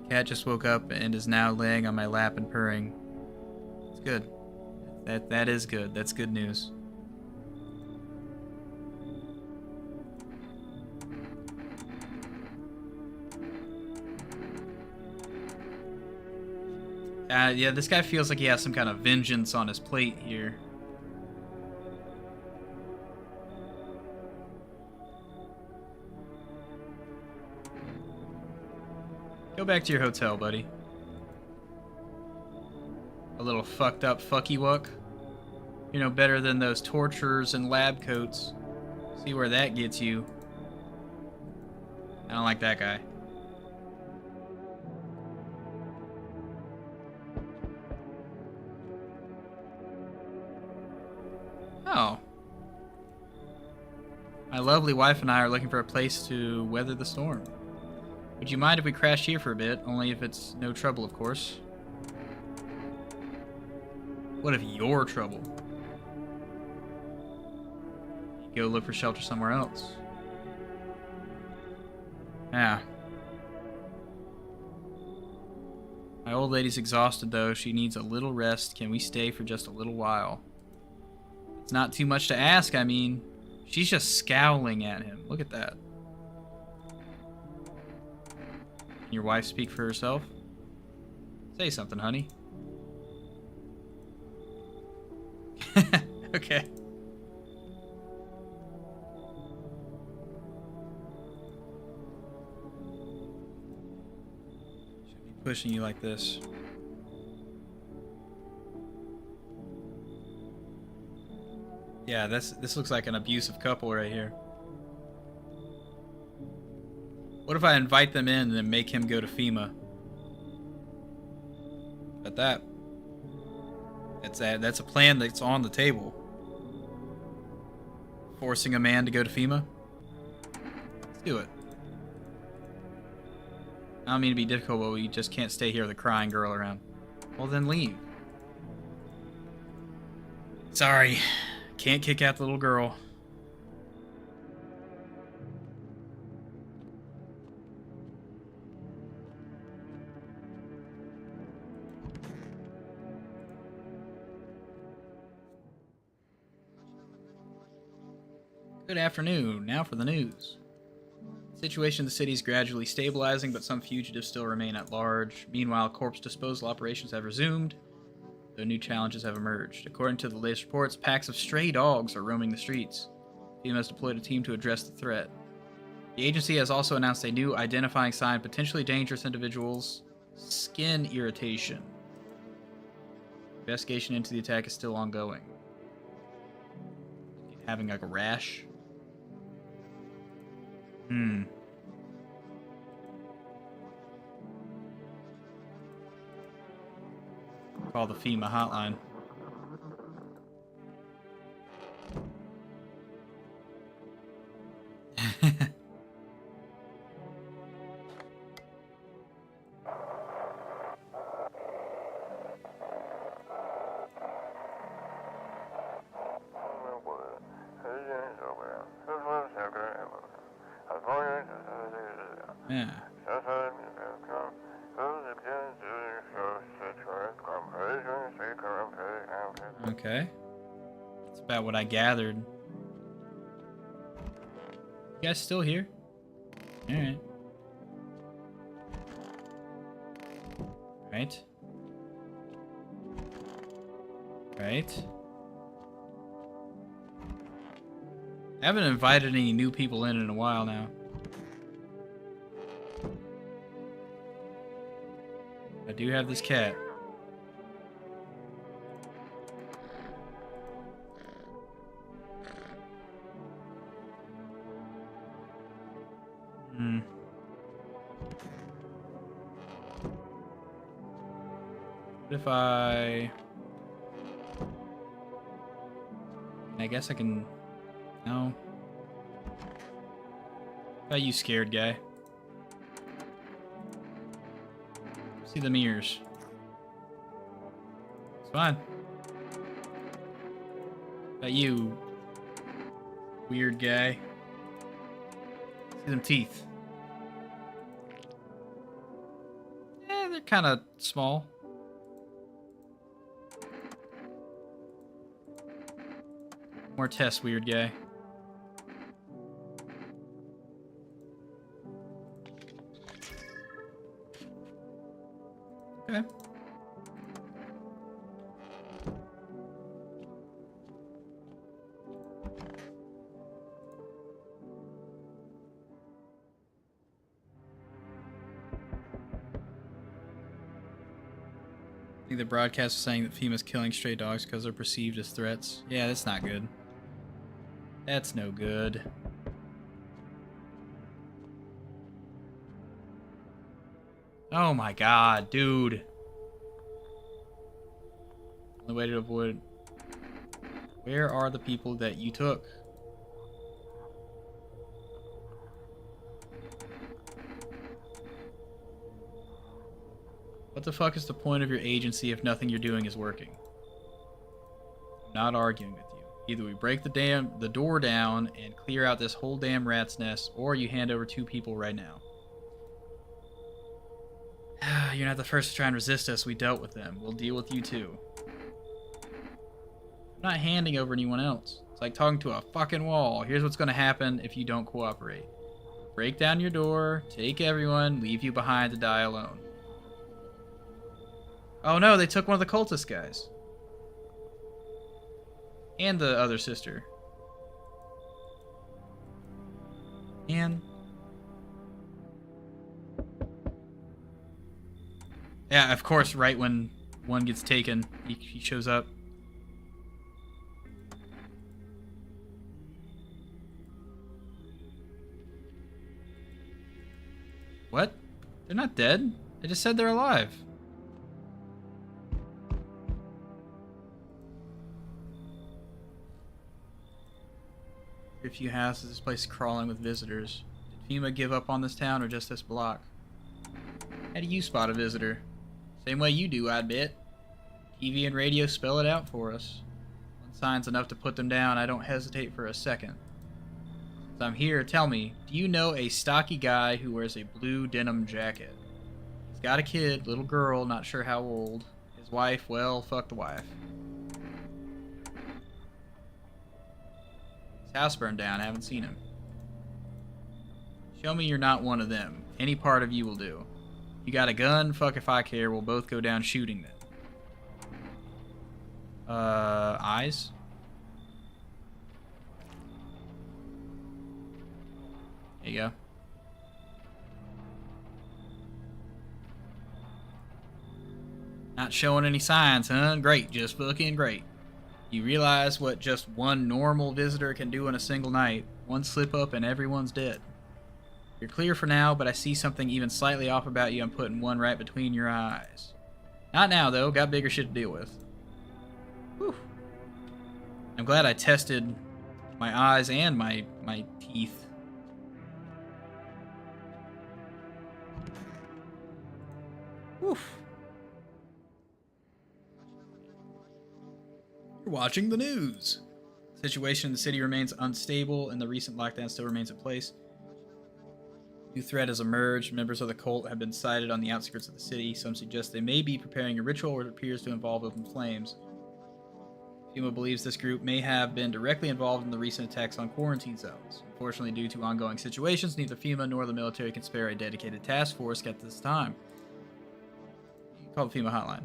The cat just woke up and is now laying on my lap and purring. It's good. That is good. That's good news. Yeah, this guy feels like he has some kind of vengeance on his plate here. Go back to your hotel, buddy. A little fucked up fucky wuck. You know better than those torturers and lab coats. See where that gets you. I don't like that guy. Oh. My lovely wife and I are looking for a place to weather the storm. Would you mind if we crash here for a bit? Only if it's no trouble, of course. What if you're trouble? You go look for shelter somewhere else. Yeah. My old lady's exhausted though. She needs a little rest. Can we stay for just a little while? It's not too much to ask. I mean, she's just scowling at him. Look at that. Can your wife speak for herself? Say something, honey. Okay. Shouldn't be pushing you like this. Yeah, this looks like an abusive couple right here. What if I invite them in and then make him go to FEMA? But that's a plan that's on the table. Forcing a man to go to FEMA? Let's do it. I don't mean to be difficult, but we just can't stay here with a crying girl around. Well, then leave. Sorry. Can't kick out the little girl. Good afternoon. Now for the news. The situation in the city is gradually stabilizing, but some fugitives still remain at large. Meanwhile, corpse disposal operations have resumed, though new challenges have emerged. According to the latest reports, packs of stray dogs are roaming the streets. FEMA has deployed a team to address the threat. The agency has also announced a new identifying sign, potentially dangerous individuals, skin irritation. Investigation into the attack is still ongoing. Having like a rash. Call the FEMA hotline. Yeah. Okay. That's about what I gathered. You guys still here? Alright. Right. Right. I haven't invited any new people in a while now. I do have this cat. What if I guess I can... No. How about you, scared guy? See the mirrors. It's fine. How about you, weird guy? See them teeth. Eh, they're kind of small. More tests, weird guy. Okay. I think the broadcast was saying that FEMA's killing stray dogs because they're perceived as threats. Yeah, that's not good. That's no good. Oh my god, dude. The way to avoid... Where are the people that you took? What the fuck is the point of your agency if nothing you're doing is working? I'm not arguing with you. Either we break the door down and clear out this whole damn rat's nest, or you hand over 2 people right now. You're not the first to try and resist us. We dealt with them. We'll deal with you too. I'm not handing over anyone else. It's like talking to a fucking wall. Here's what's going to happen if you don't cooperate. Break down your door, take everyone, leave you behind to die alone. Oh no, they took one of the cultist guys. And the other sister. And... yeah, of course, right when one gets taken, he shows up. What? They're not dead. They just said they're alive. A few houses, this place is crawling with visitors. Did FEMA give up on this town or just this block? How do you spot a visitor? Same way you do, I'd bet. TV and radio spell it out for us. One sign's enough to put them down. I don't hesitate for a second. Since I'm here, tell me, do you know a stocky guy who wears a blue denim jacket? He's got a kid, little girl, not sure how old. His wife, well, fuck the wife. His house burned down, I haven't seen him. Show me you're not one of them. Any part of you will do. You got a gun? Fuck if I care. We'll both go down shooting then. Eyes? There you go. Not showing any signs, huh? Great, just fucking great. You realize what just one normal visitor can do in a single night. One slip up and everyone's dead. You're clear for now, but I see something even slightly off about you. I'm putting one right between your eyes. Not now, though. Got bigger shit to deal with. Whew. I'm glad I tested my eyes and my teeth. Woof. You're watching the news. The situation in the city remains unstable, and the recent lockdown still remains in place. New threat has emerged. Members of the cult have been sighted on the outskirts of the city. Some suggest they may be preparing a ritual that appears to involve open flames. FEMA believes this group may have been directly involved in the recent attacks on quarantine zones. Unfortunately, due to ongoing situations, neither FEMA nor the military can spare a dedicated task force at this time. You can call the FEMA hotline.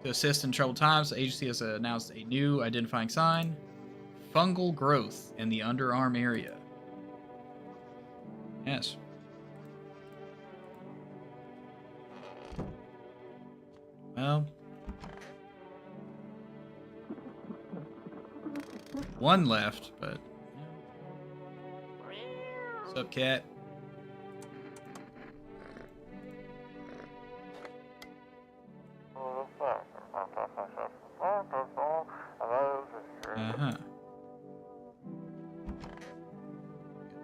To assist in troubled times, the agency has announced a new identifying sign: fungal growth in the underarm area. Yes. Well, one left, but what's up, cat? Uh-huh.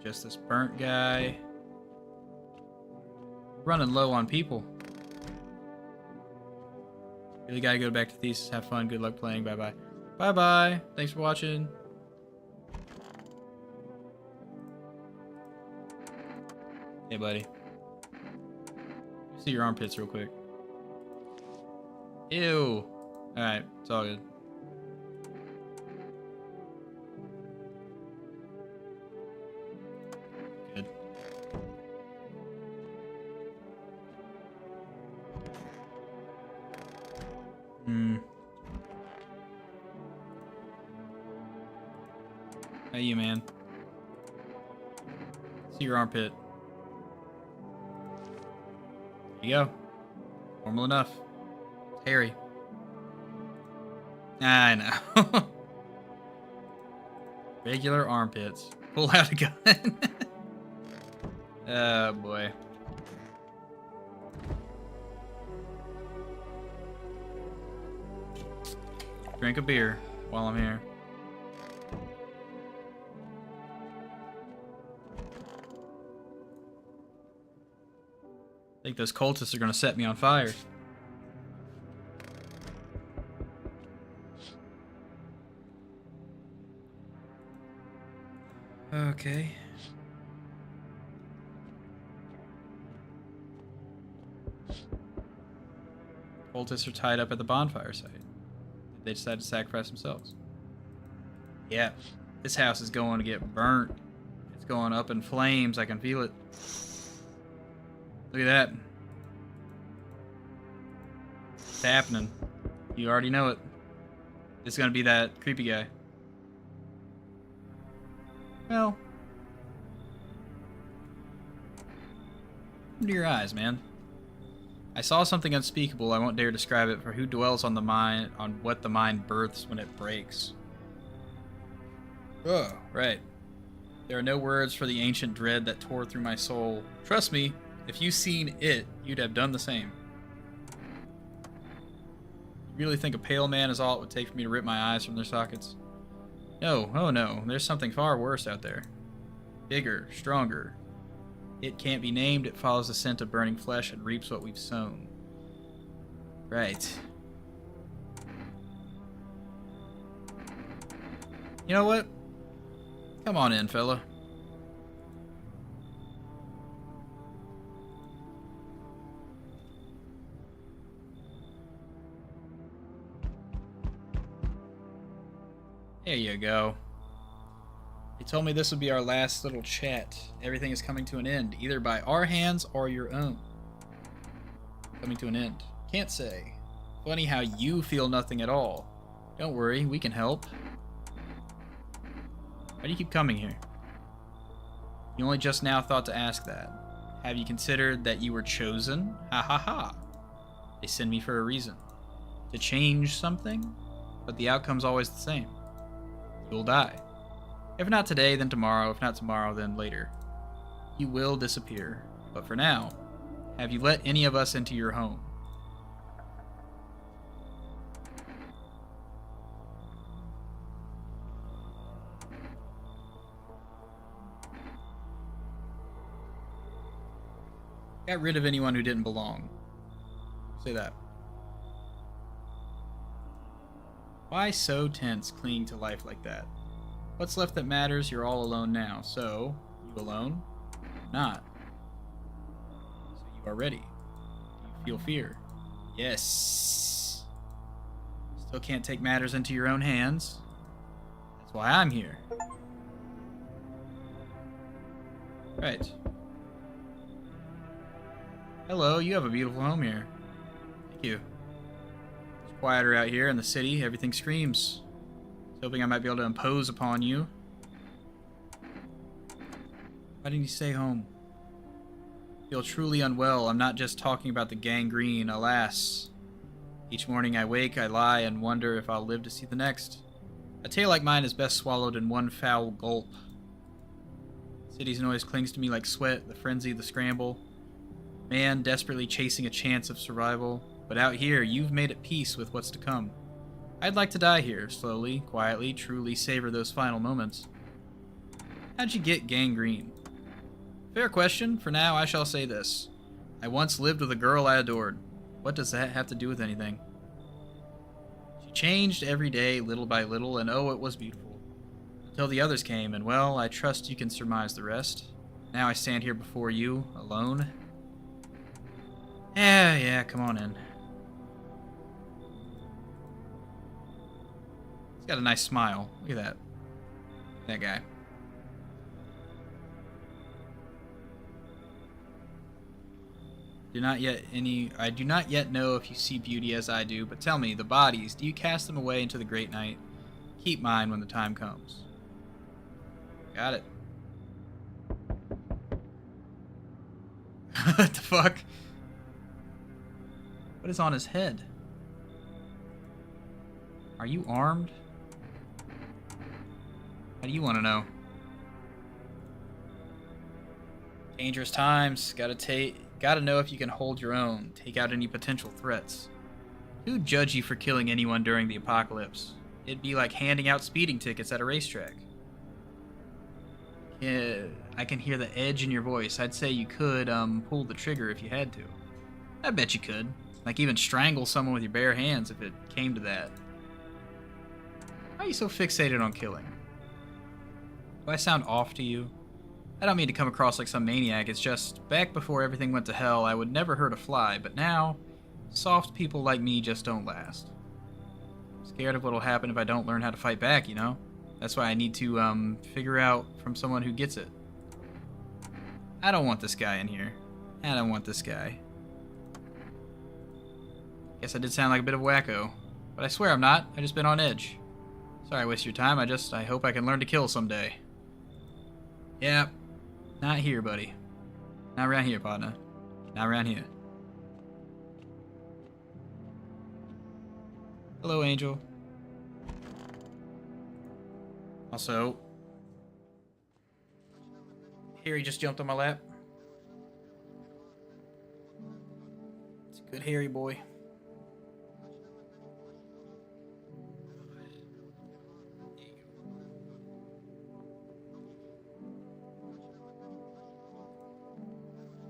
Just this burnt guy. Running low on people. Really gotta go back to Thesis. Have fun. Good luck playing. Bye-bye. Bye-bye. Thanks for watching. Hey, buddy. See your armpits real quick. Ew. Alright. It's all good. Good. Hey, you, man. See your armpit. There you go. Normal enough. It's hairy. I know. Regular armpits. Pull out a gun. Oh, boy. Drink a beer while I'm here. I think those cultists are going to set me on fire. Okay. Cultists are tied up at the bonfire site. They decided to sacrifice themselves. Yeah, this house is going to get burnt. It's going up in flames. I can feel it. Look at that. It's happening. You already know it. It's going to be that creepy guy. Well. Open your eyes, man. I saw something unspeakable. I won't dare describe it, for who dwells on the mind, on what the mind births when it breaks. Oh, right. There are no words for the ancient dread that tore through my soul. Trust me, If you seen it, you'd have done the same. You really think a pale man is all it would take for me to rip my eyes from their sockets? No, oh no, there's something far worse out there. Bigger, stronger. It can't be named, it follows the scent of burning flesh and reaps what we've sown. Right. You know what? Come on in, fella. There you go. They told me this would be our last little chat. Everything is coming to an end, either by our hands or your own. Coming to an end. Can't say. Funny how you feel nothing at all. Don't worry, we can help. Why do you keep coming here? You only just now thought to ask that. Have you considered that you were chosen? Ha ha ha. They send me for a reason. To change something? But the outcome's always the same. You'll die. If not today, then tomorrow. If not tomorrow, then later. You will disappear. But for now, have you let any of us into your home? Got rid of anyone who didn't belong. Say that. Why so tense, clinging to life like that? What's left that matters? You're all alone now. So, you alone? Not. So you are ready. Do you feel fear? Yes. Still can't take matters into your own hands. That's why I'm here. Right. Hello, you have a beautiful home here. Thank you. It's quieter out here in the city. Everything screams. I was hoping I might be able to impose upon you. Why didn't you stay home? I feel truly unwell. I'm not just talking about the gangrene, alas. Each morning I wake, I lie, and wonder if I'll live to see the next. A tale like mine is best swallowed in one foul gulp. The city's noise clings to me like sweat, the frenzy, the scramble. Man desperately chasing a chance of survival. But out here, you've made at peace with what's to come. I'd like to die here, slowly, quietly, truly savor those final moments. How'd you get gangrene? Fair question. For now, I shall say this. I once lived with a girl I adored. What does that have to do with anything? She changed every day, little by little, and oh, it was beautiful. Until the others came, and well, I trust you can surmise the rest. Now I stand here before you, alone. Yeah, come on in. He's got a nice smile. Look at that. That guy. I do not yet know if you see beauty as I do, but tell me, the bodies, do you cast them away into the great night? Keep mine when the time comes. Got it. What the fuck? What is on his head? Are you armed? How do you want to know? Dangerous times. Gotta know if you can hold your own. Take out any potential threats. Who'd judge you for killing anyone during the apocalypse? It'd be like handing out speeding tickets at a racetrack. Yeah, I can hear the edge in your voice. I'd say you could, pull the trigger if you had to. I bet you could. Like even strangle someone with your bare hands if it came to that. Why are you so fixated on killing? Do I sound off to you? I don't mean to come across like some maniac, it's just, back before everything went to hell, I would never hurt a fly, but now, soft people like me just don't last. I'm scared of what'll happen if I don't learn how to fight back, you know? That's why I need to, figure out from someone who gets it. I don't want this guy in here. I don't want this guy. Guess I did sound like a bit of a wacko, but I swear I'm not, I just been on edge. Sorry I waste your time, I hope I can learn to kill someday. Yeah. Not here, buddy. Not around here, partner. Not around here. Hello, Angel. Also, Harry just jumped on my lap. Good hairy boy.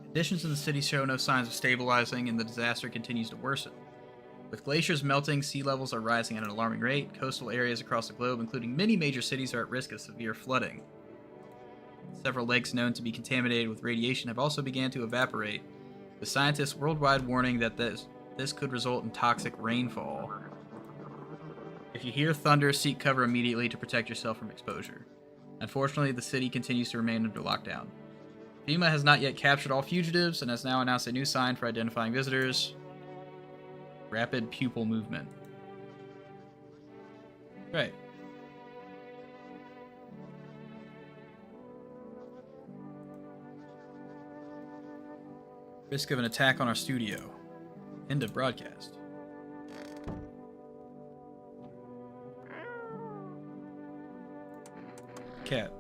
Conditions in the city show no signs of stabilizing, and the disaster continues to worsen. With glaciers melting, sea levels are rising at an alarming rate. Coastal areas across the globe, including many major cities, are at risk of severe flooding. Several lakes known to be contaminated with radiation have also begun to evaporate, with scientists worldwide warning that this could result in toxic rainfall. If you hear thunder, seek cover immediately to protect yourself from exposure. Unfortunately, the city continues to remain under lockdown. FEMA has not yet captured all fugitives and has now announced a new sign for identifying visitors. Rapid pupil movement. Right. Risk of an attack on our studio. End of broadcast. Cat.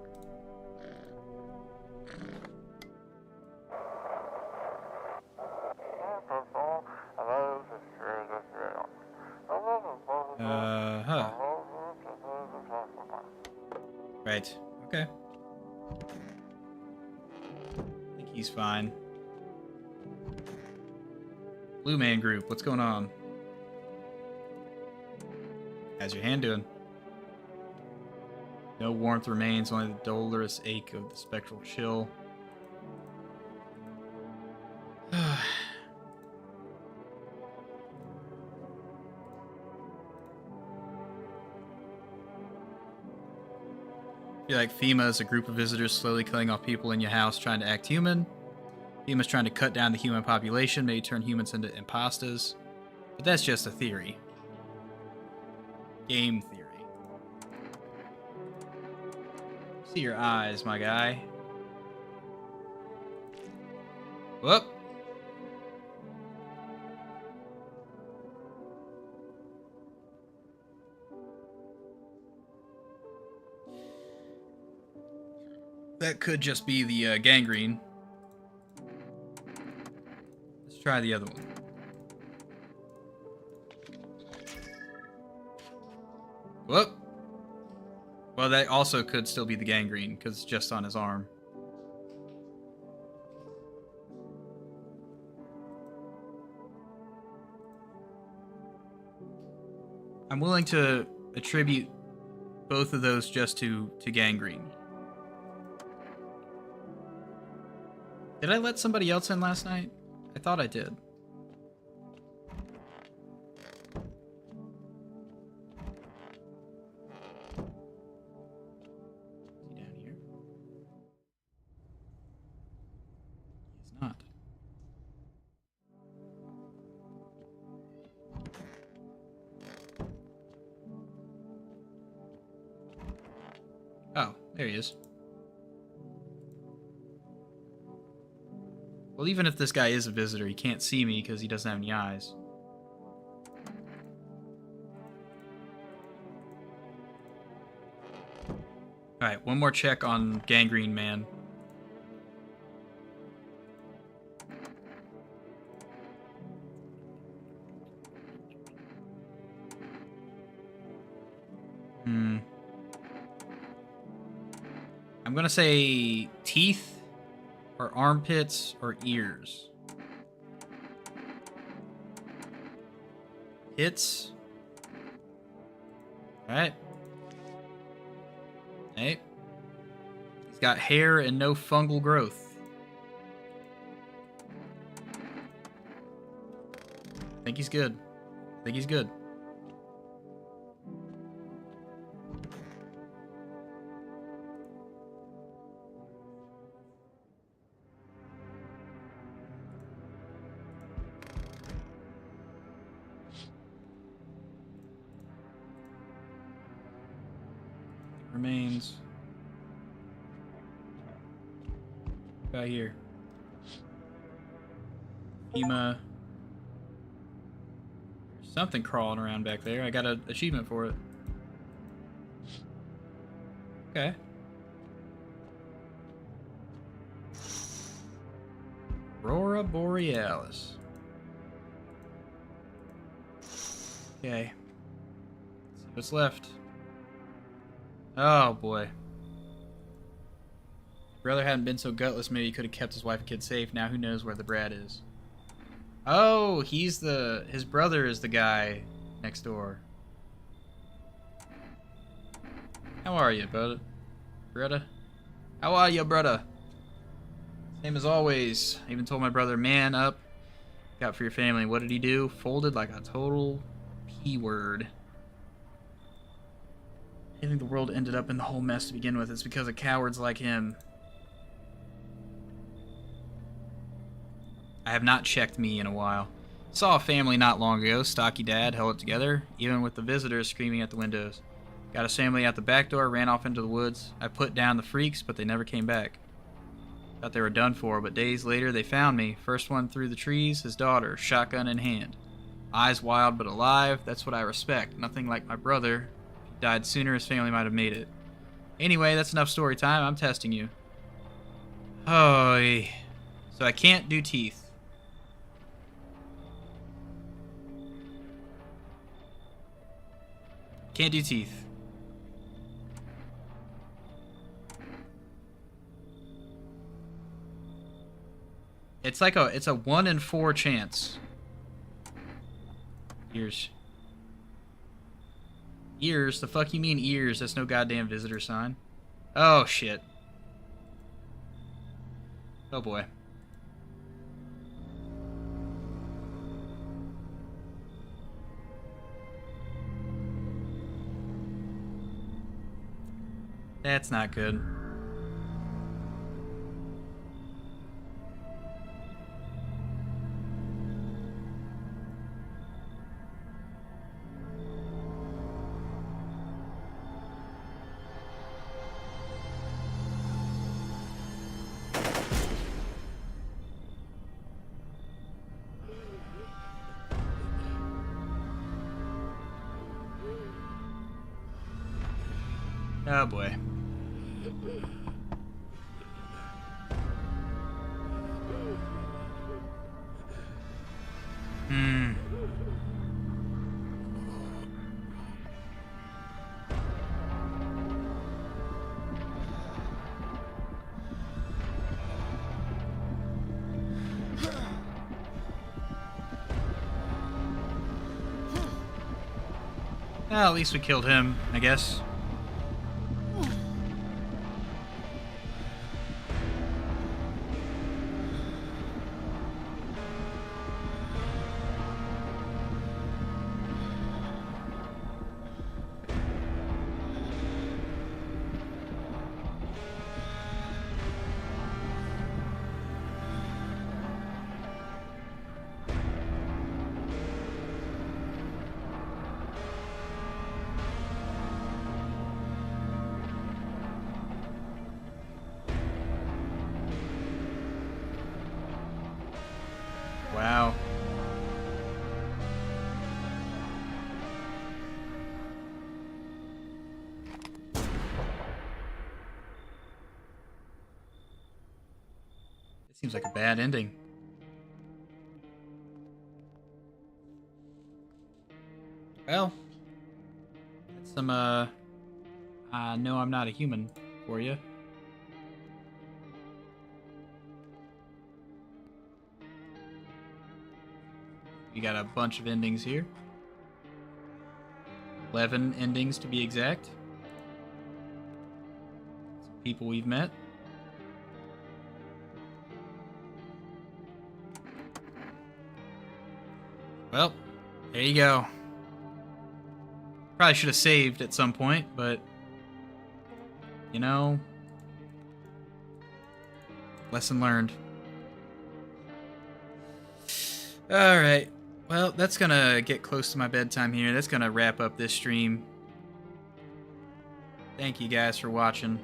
Right. Okay. I think he's fine. Blue Man Group, what's going on? How's your hand doing? No warmth remains, only the dolorous ache of the spectral chill. I feel like FEMA is a group of visitors slowly killing off people in your house trying to act human. FEMA's trying to cut down the human population, maybe turn humans into imposters. But that's just a theory. Game theory. See your eyes, my guy. Whoop. That could just be the gangrene. Let's try the other one. Whoop. Well, that also could still be the gangrene, because it's just on his arm. I'm willing to attribute both of those just to gangrene. Did I let somebody else in last night? I thought I did. Is he down here? He is not. Oh, there he is. Well, even if this guy is a visitor, he can't see me because he doesn't have any eyes. Alright, one more check on Gangrene Man. I'm gonna say teeth. Or armpits, or ears. Hits. Alright. Hey. He's got hair and no fungal growth. I think he's good. I think he's good. Remains. Got here. FEMA. There's something crawling around back there. I got an achievement for it. Okay. Aurora Borealis. Okay. Let's see what's left. Oh boy. If brother hadn't been so gutless, maybe he could have kept his wife and kids safe. Now who knows where the brat is. Oh, his brother is the guy next door. How are you, brother? How are you, brother? Same as always. I even told my brother, man up. Look out for your family. What did he do? Folded like a total P-word. I think the world ended up in the whole mess to begin with. It's because of cowards like him. I have not checked me in a while. Saw a family not long ago. Stocky dad held it together, even with the visitors screaming at the windows. Got his family out the back door, ran off into the woods. I put down the freaks, but they never came back. Thought they were done for, but days later they found me. First one through the trees, his daughter, shotgun in hand. Eyes wild but alive, that's what I respect. Nothing like my brother. If he died sooner, his family might have made it. Anyway, that's enough story time. I'm testing you. Oh, so I can't do teeth. Can't do teeth. It's like it's a 1 in 4 chance. Ears. Ears? The fuck you mean ears? That's no goddamn visitor sign. Oh shit. Oh boy. That's not good. Oh boy. Well, at least we killed him, I guess. Wow. It seems like a bad ending. Well, that's some, no, I'm not a human for you. We got a bunch of endings here. 11 endings to be exact. Some people we've met. Well, there you go. Probably should have saved at some point, but you know, lesson learned. All right. Well, that's gonna get close to my bedtime here. That's gonna wrap up this stream. Thank you guys for watching.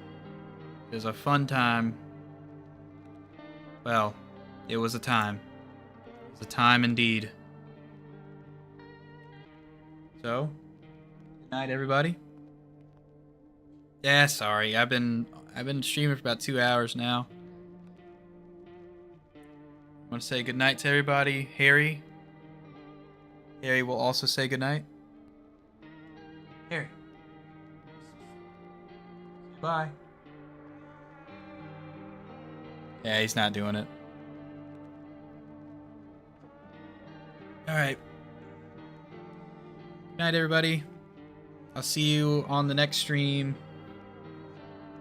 It was a fun time. Well, it was a time. It was a time indeed. So, good night, everybody. Yeah, sorry. I've been streaming for about 2 hours now. I want to say good night to everybody. Harry will also say good night. Bye. Yeah, he's not doing it. Alright. Good night, everybody. I'll see you on the next stream.